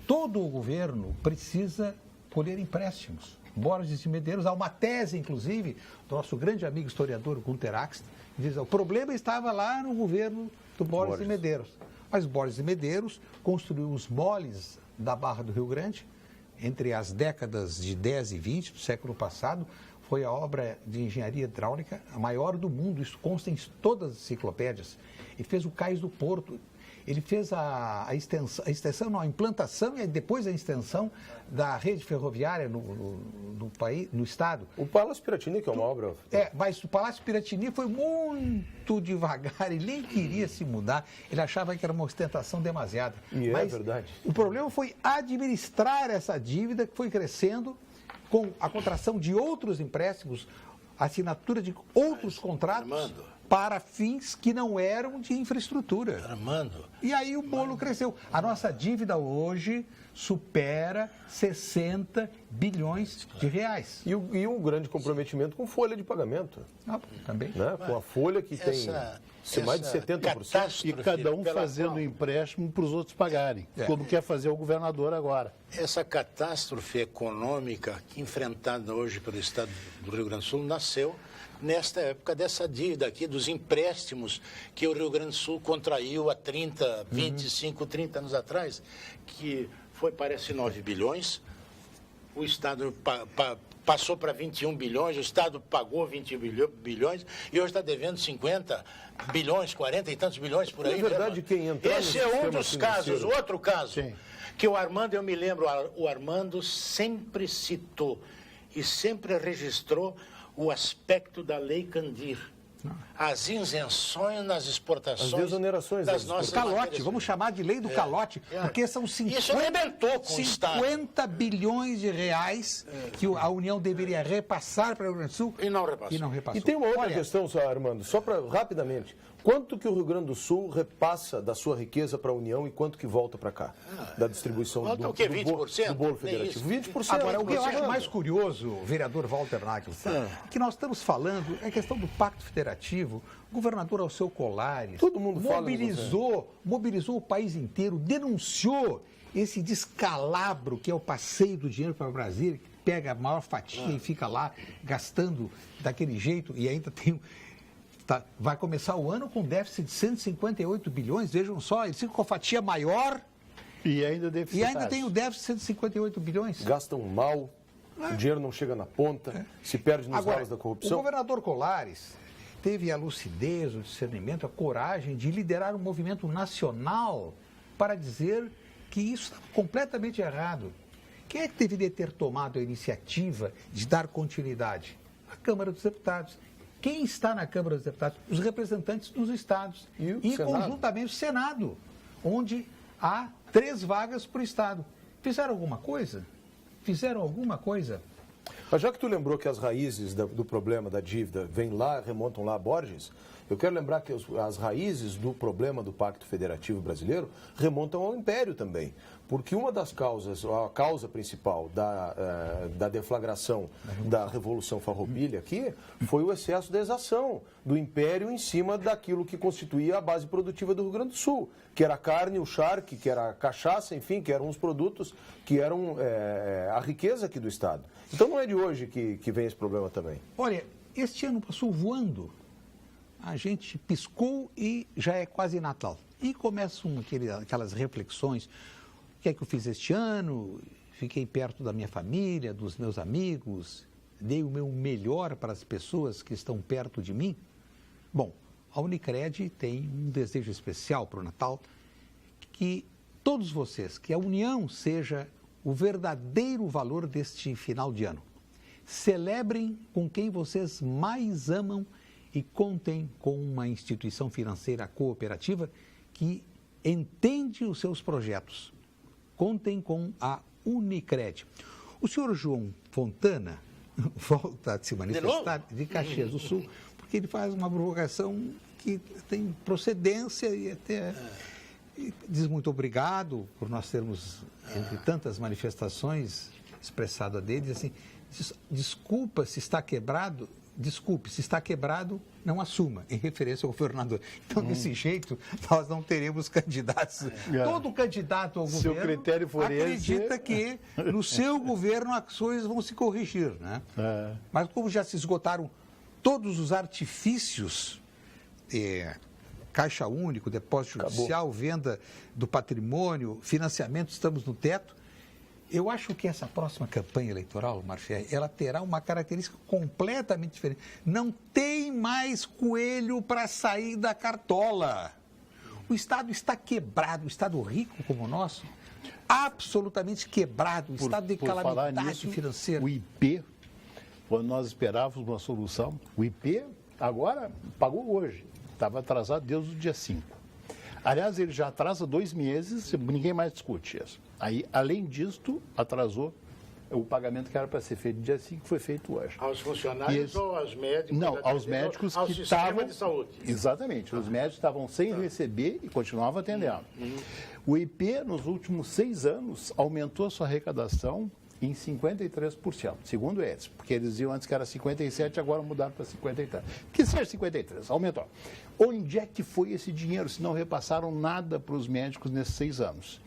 Todo o governo precisa colher empréstimos. Borges de Medeiros, há uma tese, inclusive, do nosso grande amigo historiador Gunter Axel, que diz: o problema estava lá no governo do Borges de Medeiros. Mas Borges de Medeiros construiu os moles da Barra do Rio Grande entre as décadas de 10 e 20 do século passado. Foi a obra de engenharia hidráulica a maior do mundo, isso consta em todas as enciclopédias. Ele fez o Cais do Porto, ele fez a implantação e depois a extensão da rede ferroviária no país, no estado. O Palácio Piratini, que é uma obra... Mas o Palácio Piratini foi muito devagar, ele nem queria se mudar, ele achava que era uma ostentação demasiada. Mas é verdade. O problema foi administrar essa dívida que foi crescendo com a contração de outros empréstimos, assinatura de outros contratos, Armando, para fins que não eram de infraestrutura. Armando. E aí o bolo cresceu. A nossa dívida hoje supera 60 bilhões de reais. E um grande comprometimento com folha de pagamento. Também. Né? Com a folha que tem mais de 70%. E cada um fazendo empréstimo para os outros pagarem, como quer fazer o governador agora. Essa catástrofe econômica enfrentada hoje pelo Estado do Rio Grande do Sul nasceu nesta época dessa dívida aqui, dos empréstimos que o Rio Grande do Sul contraiu há 30, 25, 30 anos atrás, que foi, parece, 9 bilhões. O Estado passou para 21 bilhões, o Estado pagou 20 bilhões e hoje está devendo 50 bilhões, 40 e tantos bilhões por aí. Na verdade, quem entrar Esse é um dos casos. Outro caso, Sim. que o Armando, eu me lembro, o Armando sempre citou e sempre registrou o aspecto da Lei Candir. As isenções nas exportações, as desonerações das nossas Calote, matérias. vamos chamar de lei do calote, porque são Isso arrebentou com o Estado. 50 bilhões de reais que a União deveria repassar para o Rio Grande do Sul E não repassou. E tem uma outra questão, só, Armando, só para rapidamente. Quanto que o Rio Grande do Sul repassa da sua riqueza para a União e quanto que volta para cá? Da distribuição volta do, o quê? do, 20%? do bolo Nem federativo. isso. 20%. Agora, o que eu acho 20%. mais curioso, vereador Walter Nagel, que nós estamos falando é a questão do Pacto Federativo. O governador Alceu Colares Todo mundo fala, mobilizou o país inteiro, denunciou esse descalabro que é o passeio do dinheiro para Brasília, que pega a maior fatia e fica lá gastando daquele jeito e ainda tem... vai começar o ano com déficit de 158 bilhões, vejam só, ele fica com a fatia maior E ainda e ainda tem o déficit de 158 bilhões. Gastam mal. O dinheiro não chega na ponta, se perde nos ralos da corrupção. O governador Colares teve a lucidez, o discernimento, a coragem de liderar um movimento nacional para dizer que isso estava completamente errado. Quem é que deveria ter tomado a iniciativa de dar continuidade? A Câmara dos Deputados. Quem está na Câmara dos Deputados? Os representantes dos estados. E conjuntamente o Senado, onde há 3 vagas por estado. Fizeram alguma coisa? Fizeram alguma coisa? Mas já que tu lembrou que as raízes do problema da dívida remontam lá a Borges, eu quero lembrar que as raízes do problema do Pacto Federativo Brasileiro remontam ao Império também. Porque uma das causas, a causa principal da deflagração da Revolução Farroupilha aqui foi o excesso de exação do Império em cima daquilo que constituía a base produtiva do Rio Grande do Sul, que era a carne, o charque, que era a cachaça, enfim, que eram os produtos que eram a riqueza aqui do Estado. Então não é de hoje que vem esse problema também. Olha, este ano passou voando. A gente piscou e já é quase Natal. E começam aquelas reflexões. O que é que eu fiz este ano? Fiquei perto da minha família, dos meus amigos, dei o meu melhor para as pessoas que estão perto de mim. Bom, a Unicred tem um desejo especial para o Natal, que todos vocês, que a união seja o verdadeiro valor deste final de ano. Celebrem com quem vocês mais amam e contem com uma instituição financeira cooperativa que entende os seus projetos. Contem com a Unicred. O senhor João Fontana volta a se manifestar de Caxias do Sul, porque ele faz uma provocação que tem procedência e até diz muito obrigado por nós termos, entre tantas manifestações, expressado a dele, diz assim, desculpa se está quebrado, desculpe, se está quebrado, não assuma, em referência ao governador. Então, desse jeito, nós não teremos candidatos. Todo candidato ao governo critério for acredita que no seu governo as coisas vão se corrigir, né? Mas como já se esgotaram todos os artifícios, Caixa Único, depósito judicial, venda do patrimônio, financiamento, estamos no teto. Eu acho que essa próxima campanha eleitoral, Marfé, ela terá uma característica completamente diferente. Não tem mais coelho para sair da cartola. O Estado está quebrado, o Estado rico como o nosso, absolutamente quebrado, o Estado de calamidade financeira. O IP, quando nós esperávamos uma solução, o IP agora pagou hoje, estava atrasado desde o dia 5. Aliás, ele já atrasa 2 meses, ninguém mais discute isso. Aí, além disto, atrasou o pagamento que era para ser feito no dia 5, foi feito hoje. Aos funcionários ou aos médicos? Não, aos médicos que estavam... de saúde. Exatamente, os médicos estavam sem receber e continuavam atendendo. O IP, nos últimos 6 anos, aumentou a sua arrecadação em 53%, segundo eles, porque eles diziam antes que era 57%, agora mudaram para 53%. Que seja 53%, aumentou. Onde é que foi esse dinheiro, se não repassaram nada para os médicos nesses 6 anos?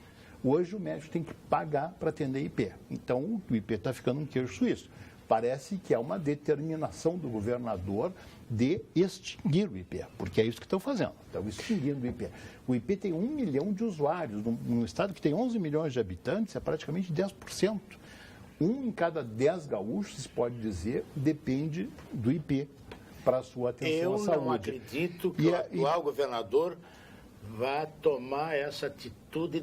Hoje o médico tem que pagar para atender IP. Então o IP está ficando um queijo suíço. Parece que é uma determinação do governador de extinguir o IP, porque é isso que estão fazendo, estão extinguindo o IP. O IP tem 1 milhão de usuários, num estado que tem 11 milhões de habitantes, é praticamente 10%. 1 em cada 10 gaúchos, se pode dizer, depende do IP para a sua atenção à saúde. Eu não acredito que o atual governador vá tomar essa atitude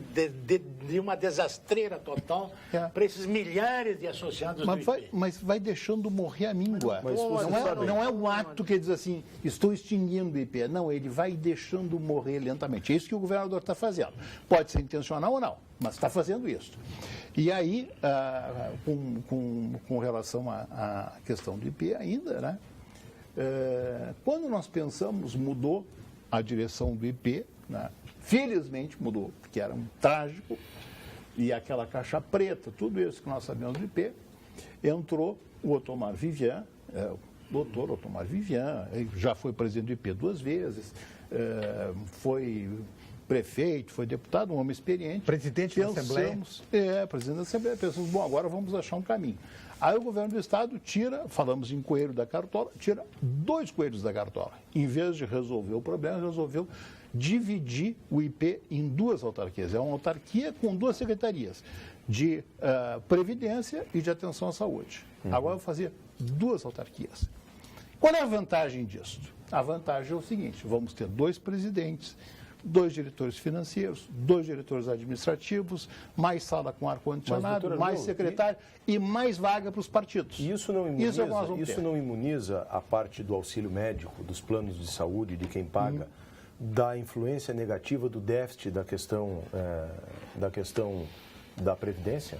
de uma desastreira total para esses milhares de associados do IP. Mas vai deixando morrer a míngua. Não é um ato que diz assim, estou extinguindo o IP. Não, ele vai deixando morrer lentamente. É isso que o governador está fazendo. Pode ser intencional ou não, mas está fazendo isso. E aí, com relação à questão do IP ainda, né? Quando nós pensamos, mudou a direção do IP, né? Felizmente mudou, porque era um trágico, e aquela caixa preta, tudo isso que nós sabemos do IP, entrou o Otomar Vivian, o doutor Otomar Vivian, já foi presidente do IP 2 vezes, foi prefeito, foi deputado, um homem experiente. Presidente da Assembleia. Presidente da Assembleia. Pensamos, bom, agora vamos achar um caminho. Aí o governo do Estado tira, falamos em coelho da cartola, tira 2 coelhos da cartola. Em vez de resolver o problema, resolveu dividir o IP em 2 autarquias. É uma autarquia com 2 secretarias, de Previdência e de Atenção à Saúde. Agora eu vou fazer 2 autarquias. Qual é a vantagem disso? A vantagem é o seguinte, vamos ter 2 presidentes, 2 diretores financeiros, 2 diretores administrativos, mais sala com ar-condicionado, mais secretário e mais vaga para os partidos. E isso não imuniza a parte do auxílio médico, dos planos de saúde, de quem paga, da influência negativa do déficit da questão da Previdência?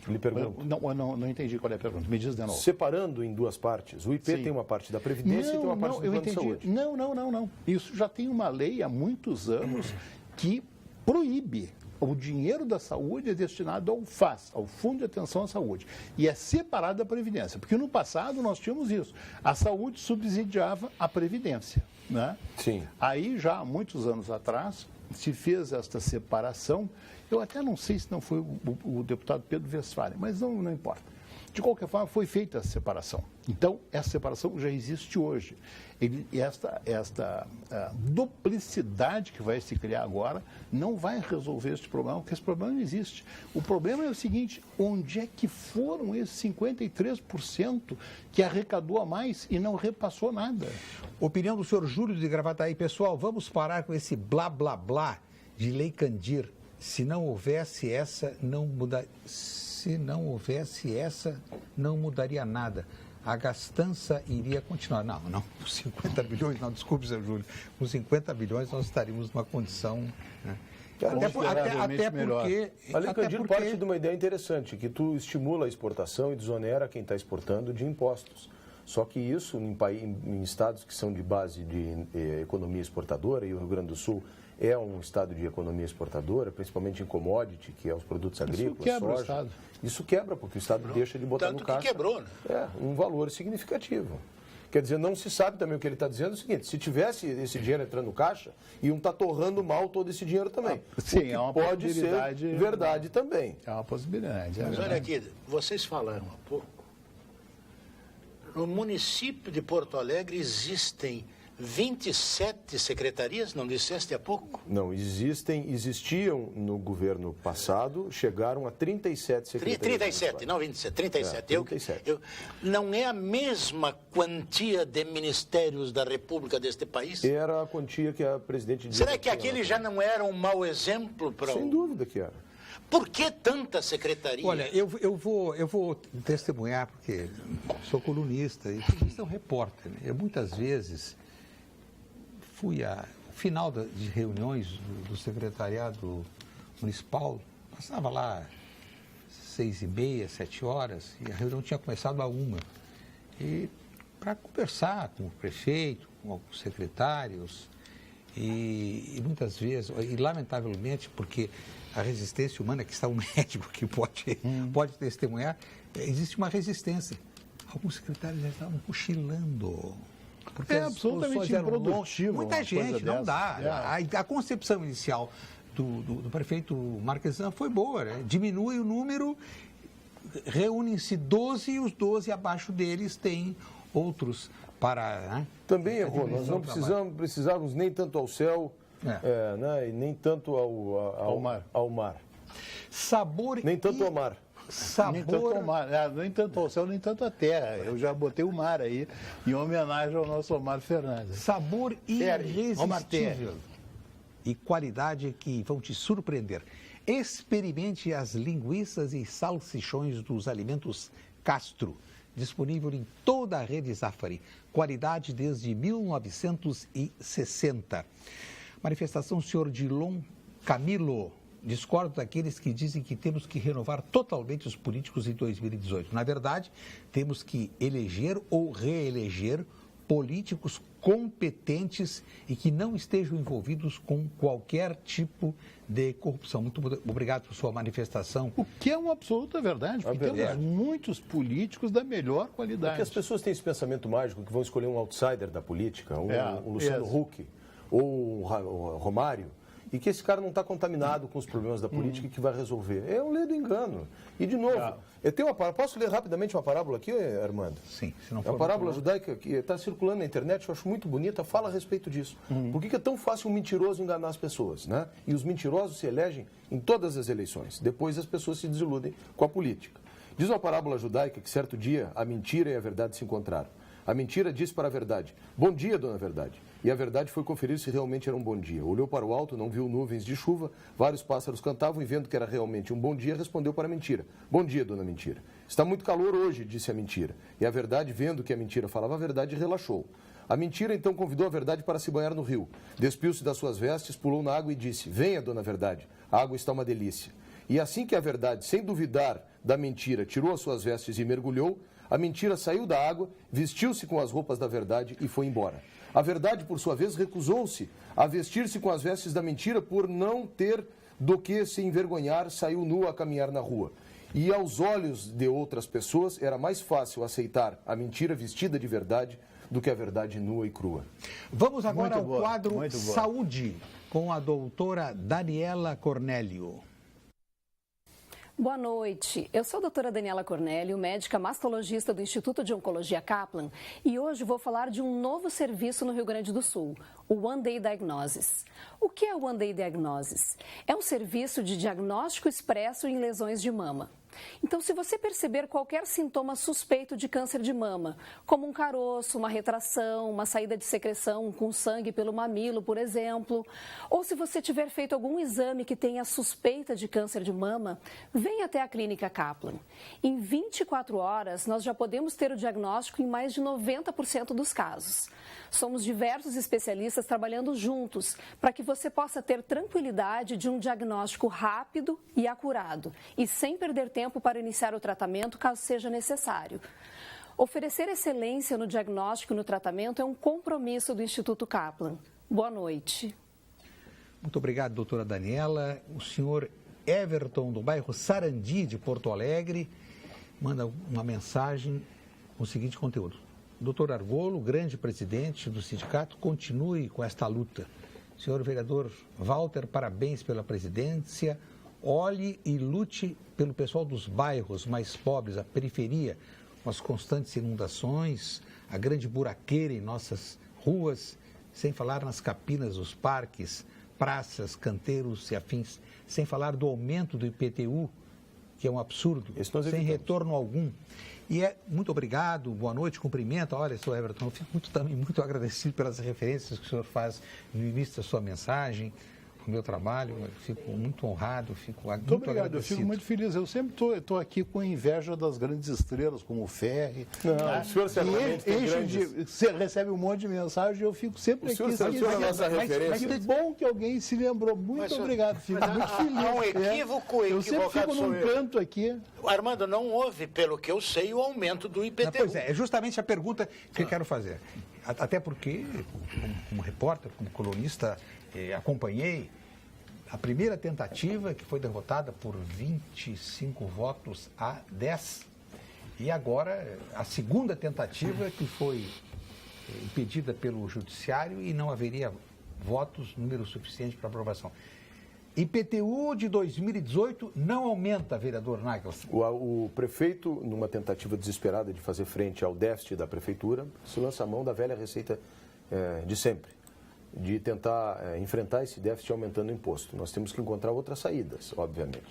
Lhe pergunto. Não entendi qual é a pergunta. Me diz de novo. Separando em 2 partes. O IP tem uma parte da Previdência e tem uma parte do plano de saúde. Não. Isso já tem uma lei há muitos anos que proíbe. O dinheiro da saúde é destinado ao FAS, ao Fundo de Atenção à Saúde. E é separado da Previdência. Porque no passado nós tínhamos isso. A saúde subsidiava a Previdência. Né? Sim. Aí, já há muitos anos atrás, se fez esta separação. Eu até não sei se não foi o deputado Pedro Westphalen, mas não importa. De qualquer forma, foi feita essa separação. Então, essa separação já existe hoje. Esta duplicidade que vai se criar agora não vai resolver esse problema, porque esse problema não existe. O problema é o seguinte, onde é que foram esses 53% que arrecadou a mais e não repassou nada? Opinião do senhor Júlio de Gravataí. Pessoal, vamos parar com esse blá, blá, blá de Lei Candir. Se não houvesse essa, não mudaria nada. A gastança iria continuar. Não, com 50 bilhões, não, desculpe, seu Júlio, com 50 bilhões nós estaríamos numa condição... Né? Até porque... A Lei Candir parte de uma ideia interessante, que tu estimula a exportação e desonera quem está exportando de impostos. Só que isso, em estados que são de base de economia exportadora, e o Rio Grande do Sul é um estado de economia exportadora, principalmente em commodity, que é os produtos agrícolas, quebra soja. O estado. Isso quebra, porque o estado deixa de botar no caixa. Tanto que quebrou, né? Um valor significativo. Quer dizer, não se sabe também o que ele está dizendo é o seguinte, se tivesse esse dinheiro entrando no caixa, iam estar torrando mal todo esse dinheiro também. Sim, é uma pode ser verdade também. É uma possibilidade. Mas olha aqui, vocês falaram há pouco, no município de Porto Alegre existem 27 secretarias, não disseste há pouco? Não, existiam no governo passado, chegaram a 37 secretarias. 37, não 27, 37. 37. Não é a mesma quantia de ministérios da República deste país? Era a quantia que a presidente... Será que aquele já não era um mau exemplo para... Sem dúvida que era. Por que tanta secretaria? Olha, eu vou testemunhar, porque sou colunista e sou repórter. Né? Eu muitas vezes fui ao final de reuniões do secretariado municipal, passava lá 6h30, 7 horas, e a reunião tinha começado a 1h. E para conversar com o prefeito, com os secretários, e muitas vezes, e lamentavelmente, porque a resistência humana, que está um médico que pode testemunhar, existe uma resistência. Alguns secretários já estavam cochilando. Porque absolutamente improdutivo. Muita gente, não dá. A concepção inicial do prefeito Marquesan foi boa, né? Diminui o número, reúnem-se 12 e os 12 abaixo deles têm outros para... Né? Também errou, nós não precisávamos nem tanto ao céu, né? E nem tanto ao mar. Sabor nem tanto ao mar. Nem tanto ao mar, nem tanto ao céu, nem tanto à terra. Eu já botei o mar aí, em homenagem ao nosso Omar Fernandes. Sabor irresistível e qualidade que vão te surpreender. Experimente as linguiças e salsichões dos alimentos Castro, disponível em toda a rede Zafari. Qualidade desde 1960. Manifestação Sr. Dilon Camilo. Discordo daqueles que dizem que temos que renovar totalmente os políticos em 2018. Na verdade, temos que eleger ou reeleger políticos competentes e que não estejam envolvidos com qualquer tipo de corrupção. Muito obrigado por sua manifestação. O que é uma absoluta verdade, porque temos muitos políticos da melhor qualidade. Porque as pessoas têm esse pensamento mágico que vão escolher um outsider da política, um Luciano Huck ou o Romário, e que esse cara não está contaminado com os problemas da política e que vai resolver. É um lei do engano. E, de novo, eu tenho posso ler rapidamente uma parábola aqui, Armando? Sim, se não for é uma parábola judaica que está circulando na internet, eu acho muito bonita, fala a respeito disso. Por que é tão fácil um mentiroso enganar as pessoas, né? E os mentirosos se elegem em todas as eleições. Depois as pessoas se desiludem com a política. Diz uma parábola judaica que certo dia a mentira e a verdade se encontraram. A mentira disse para a verdade: bom dia, dona Verdade. E a verdade foi conferir se realmente era um bom dia. Olhou para o alto, não viu nuvens de chuva, vários pássaros cantavam e vendo que era realmente um bom dia, respondeu para a mentira: bom dia, dona Mentira. Está muito calor hoje, disse a mentira. E a verdade, vendo que a mentira falava a verdade, relaxou. A mentira então convidou a verdade para se banhar no rio. Despiu-se das suas vestes, pulou na água e disse: venha, dona Verdade, a água está uma delícia. E assim que a verdade, sem duvidar da mentira, tirou as suas vestes e mergulhou, a mentira saiu da água, vestiu-se com as roupas da verdade e foi embora. A verdade, por sua vez, recusou-se a vestir-se com as vestes da mentira por não ter do que se envergonhar, saiu nua a caminhar na rua. E aos olhos de outras pessoas era mais fácil aceitar a mentira vestida de verdade do que a verdade nua e crua. Vamos agora ao quadro Saúde, com a doutora Daniela Cornélio. Boa noite, eu sou a doutora Daniela Cornélio, médica mastologista do Instituto de Oncologia Kaplan, e hoje vou falar de um novo serviço no Rio Grande do Sul, o One Day Diagnosis. O que é o One Day Diagnosis? É um serviço de diagnóstico expresso em lesões de mama. Então, se você perceber qualquer sintoma suspeito de câncer de mama, como um caroço, uma retração, uma saída de secreção com sangue pelo mamilo, por exemplo, ou se você tiver feito algum exame que tenha suspeita de câncer de mama, venha até a Clínica Kaplan. Em 24 horas, nós já podemos ter o diagnóstico em mais de 90% dos casos. Somos diversos especialistas trabalhando juntos para que você possa ter tranquilidade de um diagnóstico rápido e acurado e sem perder tempo para iniciar o tratamento caso seja necessário. Oferecer excelência no diagnóstico e no tratamento é um compromisso do Instituto Kaplan. Boa noite. Muito obrigado, doutora Daniela. O senhor Everton, do bairro Sarandi, de Porto Alegre, manda uma mensagem com o seguinte conteúdo. Doutor Argolo, grande presidente do sindicato, continue com esta luta. Senhor vereador Walter, parabéns pela presidência. Olhe e lute pelo pessoal dos bairros mais pobres, a periferia, com as constantes inundações, a grande buraqueira em nossas ruas, sem falar nas capinas dos parques, praças, canteiros e afins, sem falar do aumento do IPTU, que é um absurdo, sem retorno algum. E muito obrigado, boa noite, cumprimento. Olha, senhor Everton, eu fico também muito agradecido pelas referências que o senhor faz no início da sua mensagem, o meu trabalho. Eu fico muito honrado, fico muito obrigado, agradecido. Eu fico muito feliz. Eu sempre estou aqui com inveja das grandes estrelas, como o Ferri. Não, o senhor certamente você recebe um monte de mensagem e eu fico sempre aqui. O senhor é nossa referência. Mas que bom que alguém se lembrou. Muito obrigado, fico muito feliz. Há um equívoco Eu sempre fico num canto aqui. Armando, não houve, pelo que eu sei, o aumento do IPTU. Pois é justamente a pergunta que eu quero fazer. Até porque, como repórter, como colunista, acompanhei a primeira tentativa, que foi derrotada por 25 votos a 10, e agora a segunda tentativa, que foi impedida pelo judiciário e não haveria votos, número suficiente para aprovação. IPTU de 2018 não aumenta, vereador Nagelson. O prefeito, numa tentativa desesperada de fazer frente ao déficit da prefeitura, se lança a mão da velha receita de sempre, de tentar enfrentar esse déficit aumentando o imposto. Nós temos que encontrar outras saídas, obviamente.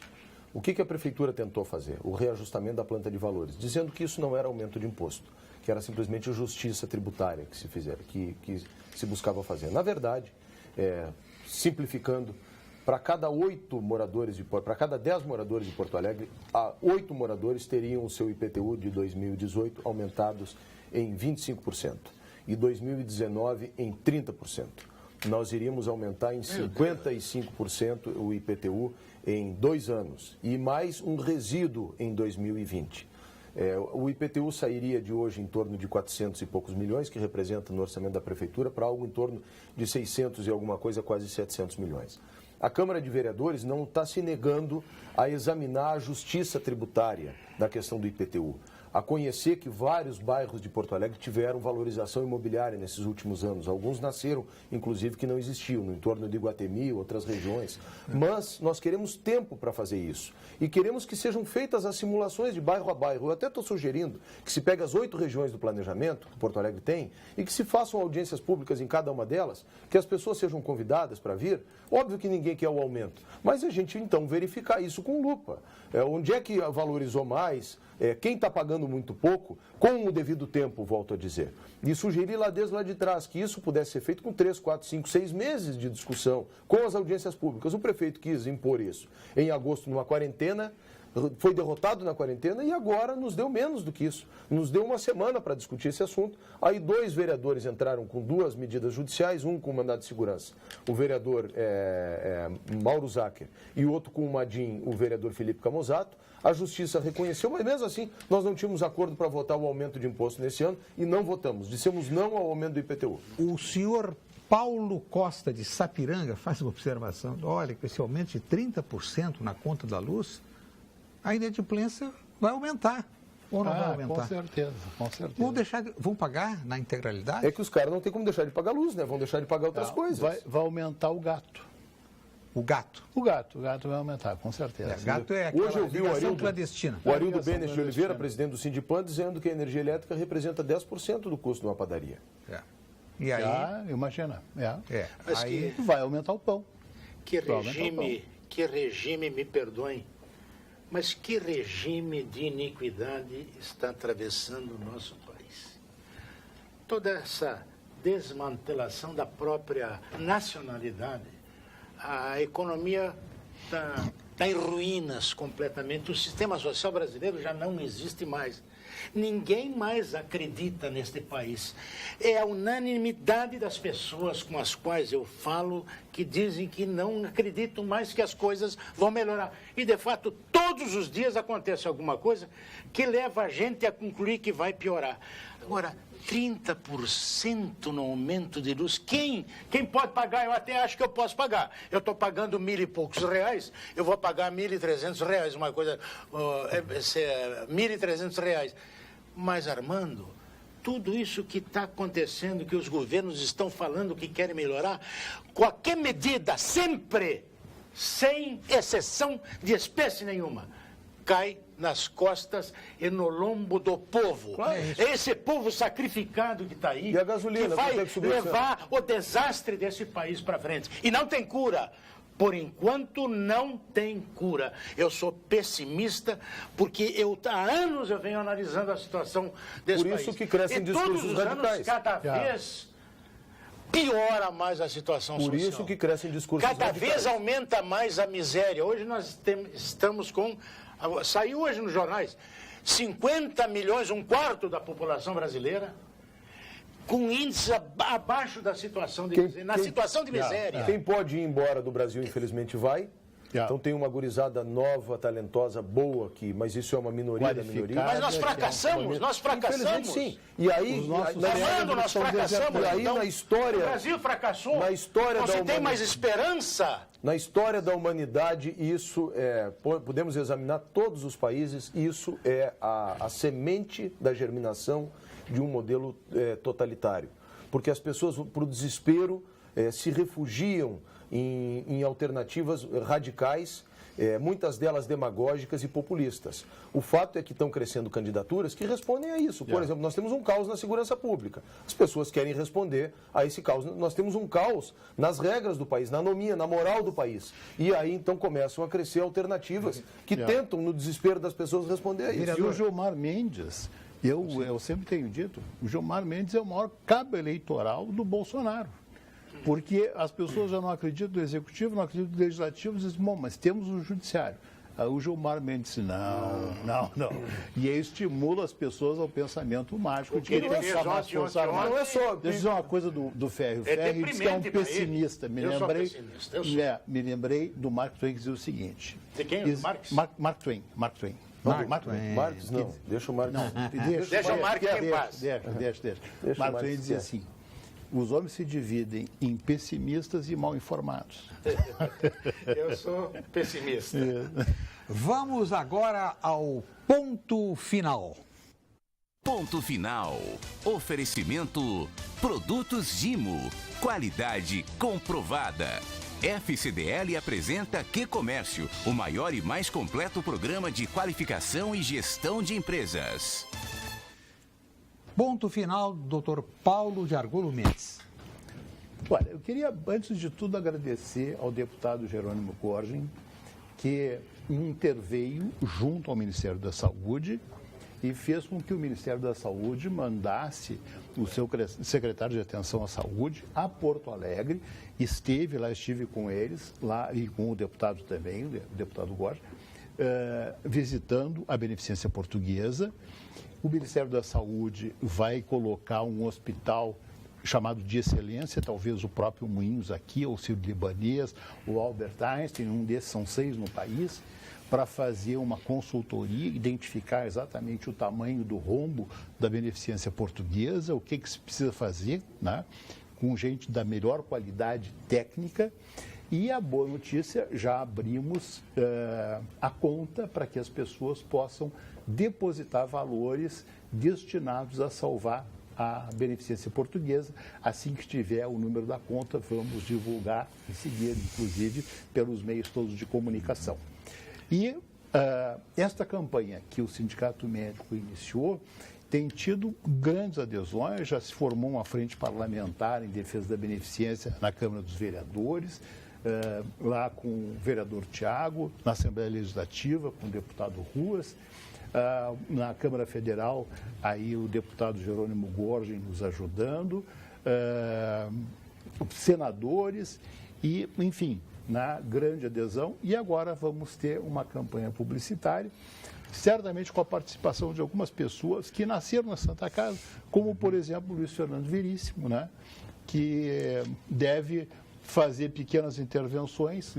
O que a prefeitura tentou fazer? O reajustamento da planta de valores, dizendo que isso não era aumento de imposto, que era simplesmente justiça tributária que se fizera, que se buscava fazer. Na verdade, simplificando, para cada 10 moradores de Porto Alegre, 8 moradores teriam o seu IPTU de 2018 aumentados em 25% e 2019 em 30%. Nós iríamos aumentar em 55% o IPTU em 2 anos e mais um resíduo em 2020. O IPTU sairia de hoje em torno de 400 e poucos milhões, que representa no orçamento da Prefeitura, para algo em torno de 600 e alguma coisa, quase 700 milhões. A Câmara de Vereadores não está se negando a examinar a justiça tributária da questão do IPTU. a conhecer que vários bairros de Porto Alegre tiveram valorização imobiliária nesses últimos anos. Alguns nasceram, inclusive, que não existiam, no entorno de Iguatemi, outras regiões. Mas nós queremos tempo para fazer isso. E queremos que sejam feitas as simulações de bairro a bairro. Eu até estou sugerindo que se pegue as 8 regiões do planejamento que Porto Alegre tem e que se façam audiências públicas em cada uma delas, que as pessoas sejam convidadas para vir. Óbvio que ninguém quer o aumento, mas a gente então verificar isso com lupa. Onde é que valorizou mais? Quem está pagando muito pouco, com o devido tempo, volto a dizer. E sugerir lá desde lá de trás que isso pudesse ser feito com 3, 4, 5, 6 meses de discussão com as audiências públicas. O prefeito quis impor isso em agosto, numa quarentena, foi derrotado na quarentena e agora nos deu menos do que isso. Nos deu uma semana para discutir esse assunto. Aí 2 vereadores entraram com 2 medidas judiciais, um com mandado de segurança, o vereador Mauro Zacher, e o outro com uma DIN, o vereador Felipe Camozato. A Justiça reconheceu, mas mesmo assim nós não tínhamos acordo para votar o aumento de imposto nesse ano e não votamos. Dissemos não ao aumento do IPTU. O senhor Paulo Costa de Sapiranga faz uma observação. Olha, com esse aumento de 30% na conta da luz, a inadimplência vai aumentar. Ou não vai aumentar? Com certeza, com certeza. Vão pagar na integralidade? É que os caras não têm como deixar de pagar luz, né? Vão deixar de pagar outras coisas. Vai aumentar o gato. O gato? O gato vai aumentar, com certeza. Gato é aquela Hoje eu vi o clandestina. O Arildo Benes de Oliveira, presidente do Sindipan, dizendo que a energia elétrica representa 10% do custo de uma padaria. E aí? Imagina. Mas aí vai aumentar o pão. Que regime, me perdoem, mas que regime de iniquidade está atravessando o nosso país? Toda essa desmantelação da própria nacionalidade, a economia está em ruínas completamente, o sistema social brasileiro já não existe mais. Ninguém mais acredita neste país. É a unanimidade das pessoas com as quais eu falo que dizem que não acreditam mais que as coisas vão melhorar. E, de fato, todos os dias acontece alguma coisa que leva a gente a concluir que vai piorar. Agora, 30% no aumento de luz. Quem pode pagar? Eu até acho que eu posso pagar. Eu estou pagando 1.000 e poucos reais, eu vou pagar 1.300 reais, uma coisa, 1.300 reais. Mas, Armando, tudo isso que está acontecendo, que os governos estão falando que querem melhorar, qualquer medida, sempre, sem exceção de espécie nenhuma, cai nas costas e no lombo do povo. Claro, esse povo sacrificado que está aí, e a gasolina, que vai levar o desastre desse país para frente. E não tem cura. Por enquanto, não tem cura. Eu sou pessimista porque há anos eu venho analisando a situação desse país. Por isso que crescem discursos radicais. Cada vez piora mais a situação social. Por isso que crescem discursos radicais. Cada vez aumenta mais a miséria. Hoje nós estamos com... Saiu hoje nos jornais, 50 milhões, 1/4 da população brasileira, com índices abaixo da situação de miséria, situação de miséria. Quem pode ir embora do Brasil, infelizmente, vai. Então tem uma gurizada nova, talentosa, boa aqui, mas isso é uma minoria da minoria. Mas nós fracassamos, Infelizmente, sim. E aí, nós fracassamos. E aí, então, na história... O Brasil fracassou. Na história Você tem mais esperança? Na história da humanidade, isso podemos examinar todos os países, isso é a semente da germinação de um modelo totalitário. Porque as pessoas, por desespero, se refugiam em alternativas radicais, muitas delas demagógicas e populistas. O fato é que estão crescendo candidaturas que respondem a isso. Por exemplo, nós temos um caos na segurança pública. As pessoas querem responder a esse caos. Nós temos um caos nas regras do país, na anomia, na moral do país. E aí, então, começam a crescer alternativas que tentam, no desespero das pessoas, responder a isso. E o Gilmar Mendes, eu sempre tenho dito, o Gilmar Mendes é o maior cabo eleitoral do Bolsonaro. Porque as pessoas já não acreditam no Executivo, não acreditam no Legislativo, dizem, bom, mas temos o Judiciário. O Gilmar Mendes disse, não. E aí estimula as pessoas ao pensamento mágico de que ele tem que chamar as Forças Armadas. Não é só... Deixa eu dizer uma coisa do Ferri. O Ferri disse que é um pessimista. Me lembrei do Mark Twain que dizia o seguinte. De quem? Marx? Mark Twain. Marx não, deixa o Marx. Deixa o Marx em paz. Deixa. Mark Twain dizia assim, os homens se dividem em pessimistas e mal informados. Eu sou pessimista. Vamos agora ao ponto final. Ponto final. Oferecimento Produtos Gimo. Qualidade comprovada. FCDL apresenta QComércio, o maior e mais completo programa de qualificação e gestão de empresas. Ponto final, Dr. Paulo de Argolo Mendes. Olha, eu queria, antes de tudo, agradecer ao deputado Jerônimo Gorgin, que interveio junto ao Ministério da Saúde e fez com que o Ministério da Saúde mandasse o seu secretário de Atenção à Saúde a Porto Alegre. Estive com eles lá e com o deputado também, o deputado Gorgin, visitando a Beneficência Portuguesa. O Ministério da Saúde vai colocar um hospital chamado de excelência, talvez o próprio Moinhos aqui, ou o Sírio-Libanês, o Albert Einstein, um desses, são 6 no país, para fazer uma consultoria, identificar exatamente o tamanho do rombo da Beneficência Portuguesa, o que se precisa fazer, né, com gente da melhor qualidade técnica. E a boa notícia, já abrimos a conta para que as pessoas possam depositar valores destinados a salvar a Beneficência Portuguesa. Assim que tiver o número da conta, vamos divulgar em seguida, inclusive, pelos meios todos de comunicação. E esta campanha que o Sindicato Médico iniciou tem tido grandes adesões, já se formou uma frente parlamentar em defesa da beneficência na Câmara dos Vereadores, lá com o vereador Tiago, na Assembleia Legislativa com o deputado Ruas, na Câmara Federal, aí o deputado Jerônimo Gorgin nos ajudando, senadores e, enfim, na grande adesão. E agora vamos ter uma campanha publicitária, certamente com a participação de algumas pessoas que nasceram na Santa Casa, como, por exemplo, o Luiz Fernando Veríssimo, né, que deve fazer pequenas intervenções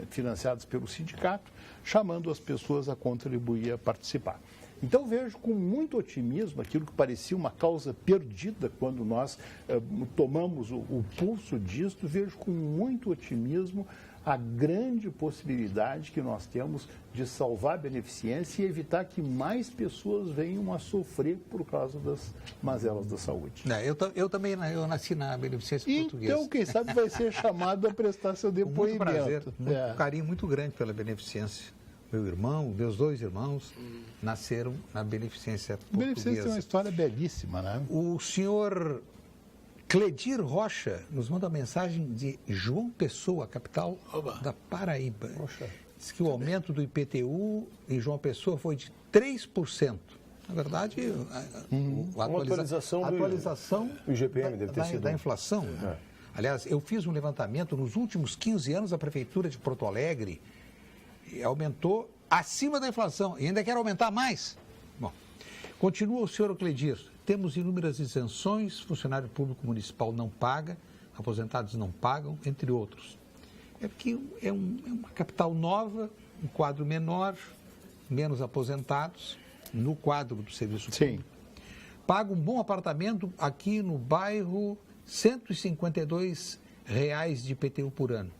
financiadas pelo sindicato, chamando as pessoas a contribuir, a participar. Então, vejo com muito otimismo aquilo que parecia uma causa perdida quando nós tomamos o pulso disto, vejo com muito otimismo a grande possibilidade que nós temos de salvar a beneficência e evitar que mais pessoas venham a sofrer por causa das mazelas da saúde. Eu também nasci na Beneficência Portuguesa. Então, quem sabe vai ser chamado a prestar seu depoimento. Com muito prazer, um carinho muito grande pela Beneficência. Meus 2 irmãos nasceram na Beneficência Portuguesa. Beneficência é uma história belíssima, né? O senhor Cledir Rocha nos manda uma mensagem de João Pessoa, capital da Paraíba. Poxa. Diz que o aumento do IPTU em João Pessoa foi de 3%. Na verdade, a atualização do IGPM deve ter sido da inflação. Aliás, eu fiz um levantamento nos últimos 15 anos, a Prefeitura de Porto Alegre aumentou acima da inflação e ainda quer aumentar mais. Bom, continua o senhor Cledir. Temos inúmeras isenções, funcionário público municipal não paga, aposentados não pagam, entre outros. É porque é uma capital nova, um quadro menor, menos aposentados, no quadro do serviço público. Paga um bom apartamento aqui no bairro, R$ 152 de IPTU por ano.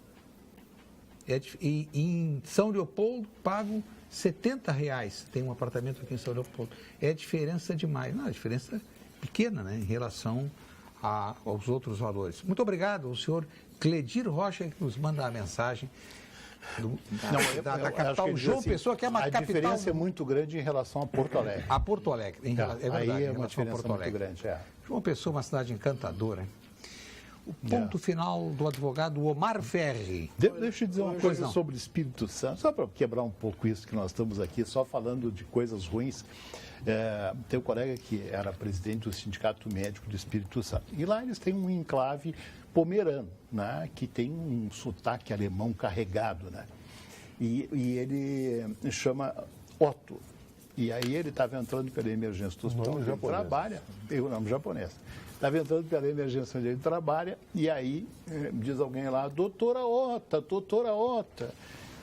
E em São Leopoldo pagam R$ 70. Tem um apartamento aqui em São Leopoldo. É diferença demais. Não, é diferença pequena, né, em relação aos outros valores. Muito obrigado ao senhor Cledir Rocha, que nos manda a mensagem da capital João Pessoa, que é uma capital... A diferença é muito grande em relação a Porto Alegre. A Porto Alegre, é verdade. Aí é uma diferença muito grande. João Pessoa é uma cidade encantadora. O ponto final do advogado Omar Ferri. Deixa eu dizer uma coisa sobre o Espírito Santo, só para quebrar um pouco isso que nós estamos aqui, só falando de coisas ruins. Tem um colega que era presidente do Sindicato Médico do Espírito Santo. E lá eles têm um enclave pomerano, né, que tem um sotaque alemão carregado, né? E ele chama Otto. E aí ele estava entrando pela emergência do hospital onde ele trabalha, o nome japonês. Estava entrando pela emergência onde ele trabalha, e aí diz alguém lá, doutora Ota.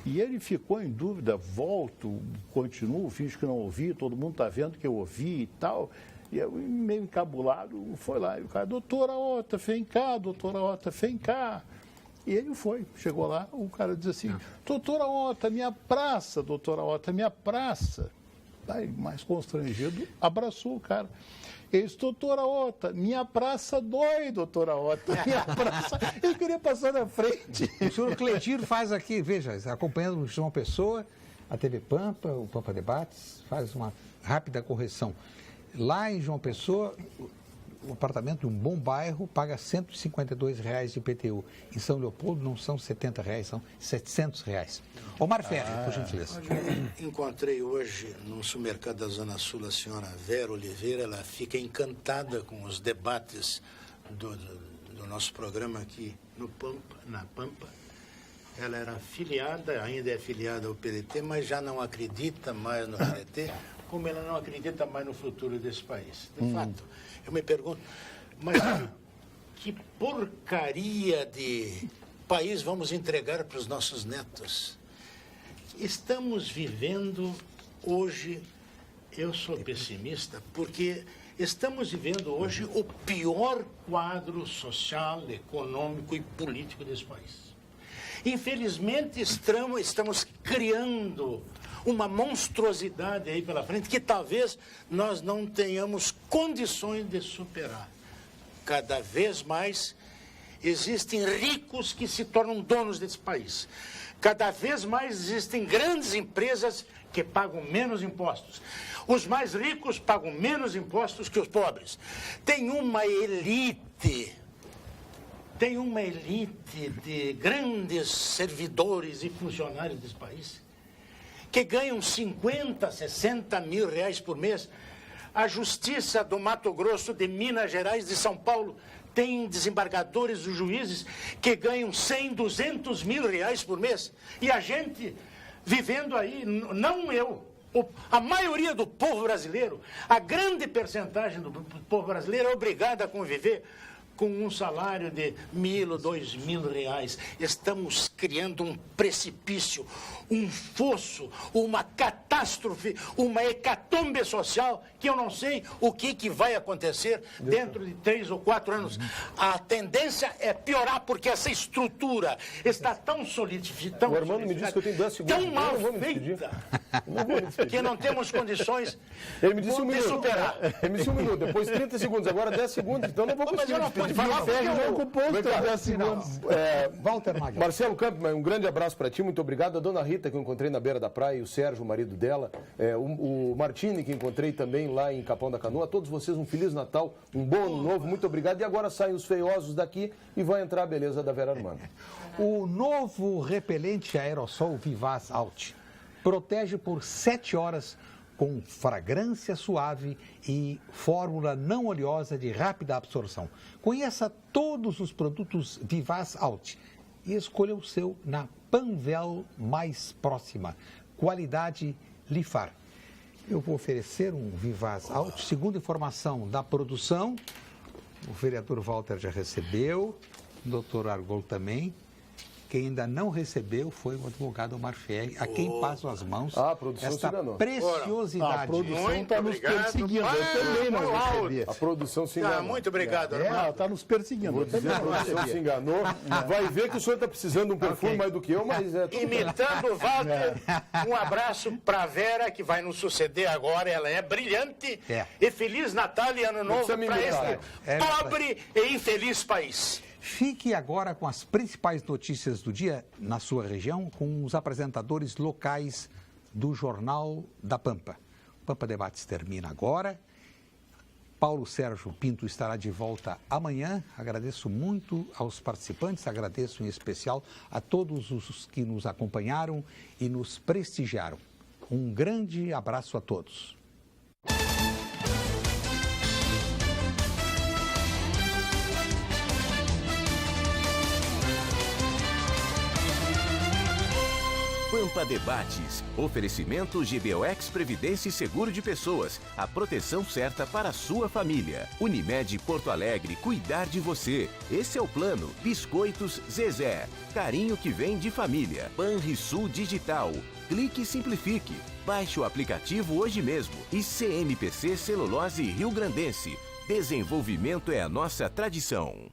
E ele ficou em dúvida, volto, continuo, finge que não ouvi, todo mundo está vendo que eu ouvi e tal. E eu, meio encabulado, foi lá, e o cara, doutora Ota, vem cá, doutora Ota, vem cá. E ele foi, chegou lá, o cara diz assim, doutora Ota, minha praça, doutora Ota, minha praça. Aí, mais constrangido, abraçou o cara. Ele disse, doutora Ota, me abraça dói, doutora Ota, me abraça. Ele queria passar na frente. O senhor Cleitinho faz aqui, veja, acompanhando o João Pessoa, a TV Pampa, o Pampa Debates, faz uma rápida correção. Lá em João Pessoa, o apartamento de um bom bairro paga R$ 152 de IPTU. Em São Leopoldo não são R$ 70, são R$ 700. Omar Ferri, por gentileza. Encontrei hoje no supermercado da Zona Sul a senhora Vera Oliveira. Ela fica encantada com os debates do nosso programa aqui no Pampa, na Pampa. Ela era afiliada, ainda é afiliada ao PDT, mas já não acredita mais no PDT, como ela não acredita mais no futuro desse país. De fato, eu me pergunto, mas que porcaria de país vamos entregar para os nossos netos? Estamos vivendo hoje, eu sou pessimista, porque estamos vivendo hoje o pior quadro social, econômico e político desse país. Infelizmente, estamos criando uma monstruosidade aí pela frente que talvez nós não tenhamos condições de superar. Cada vez mais existem ricos que se tornam donos desse país. Cada vez mais existem grandes empresas que pagam menos impostos. Os mais ricos pagam menos impostos que os pobres. Tem uma elite de grandes servidores e funcionários desse país que ganham 50, 60 mil reais por mês. A Justiça do Mato Grosso, de Minas Gerais, de São Paulo, tem desembargadores e juízes que ganham 100, 200 mil reais por mês. E a gente vivendo aí, não eu, a maioria do povo brasileiro, a grande percentagem do povo brasileiro é obrigada a conviver com um salário de 1.000, 2.000 reais. Estamos criando um precipício, um fosso, uma catástrofe, uma hecatombe social que eu não sei o que vai acontecer dentro de 3 ou 4 anos. A tendência é piorar porque essa estrutura está tão solidificada, o Armando me disse que eu tenho 10 segundos. tão mal feita, que não temos condições de superar. Ele me disse 1 minuto, depois 30 segundos, agora 10 segundos, então não vou conseguir. Mas eu não pode falar porque eu não ocupou 10 segundos. Walter Magno. Marcelo Campos, um grande abraço para ti, muito obrigado. A dona Rita, que eu encontrei na beira da praia, e o Sérgio, o marido dela, o Martini, que encontrei também lá em Capão da Canoa. A todos vocês um Feliz Natal, um bom ano novo, muito obrigado. E agora saem os feiosos daqui e vai entrar a beleza da Vera Armando. O novo repelente aerossol Vivaz Alt protege por 7 horas com fragrância suave e fórmula não oleosa de rápida absorção. Conheça todos os produtos Vivaz Alt e escolha o seu na Panvel mais próxima. Qualidade Lifar. Eu vou oferecer um Vivaz Alt, segundo informação da produção. O vereador Walter já recebeu, o doutor Argol também. Quem ainda não recebeu foi o advogado Omar Ferri, a quem passo as mãos esta preciosidade. A produção está nos perseguindo. Eu também não recebi. A produção se enganou. Muito obrigado, Armando. Está nos perseguindo. Vou dizer, a produção se enganou. Vai ver que o senhor está precisando de um perfume mais do que eu, mas é tudo imitando o Walter, um abraço para a Vera, que vai nos suceder agora. Ela é brilhante. E Feliz Natal e Ano Novo para este pobre e infeliz país. Fique agora com as principais notícias do dia na sua região, com os apresentadores locais do Jornal da Pampa. O Pampa Debates termina agora. Paulo Sérgio Pinto estará de volta amanhã. Agradeço muito aos participantes, agradeço em especial a todos os que nos acompanharam e nos prestigiaram. Um grande abraço a todos. Pampa Debates. Oferecimento GBOX Previdência e Seguro de Pessoas. A proteção certa para a sua família. Unimed Porto Alegre, cuidar de você. Esse é o plano. Biscoitos Zezé. Carinho que vem de família. Banrisul Digital. Clique e simplifique. Baixe o aplicativo hoje mesmo. E CMPC Celulose Rio Grandense. Desenvolvimento é a nossa tradição.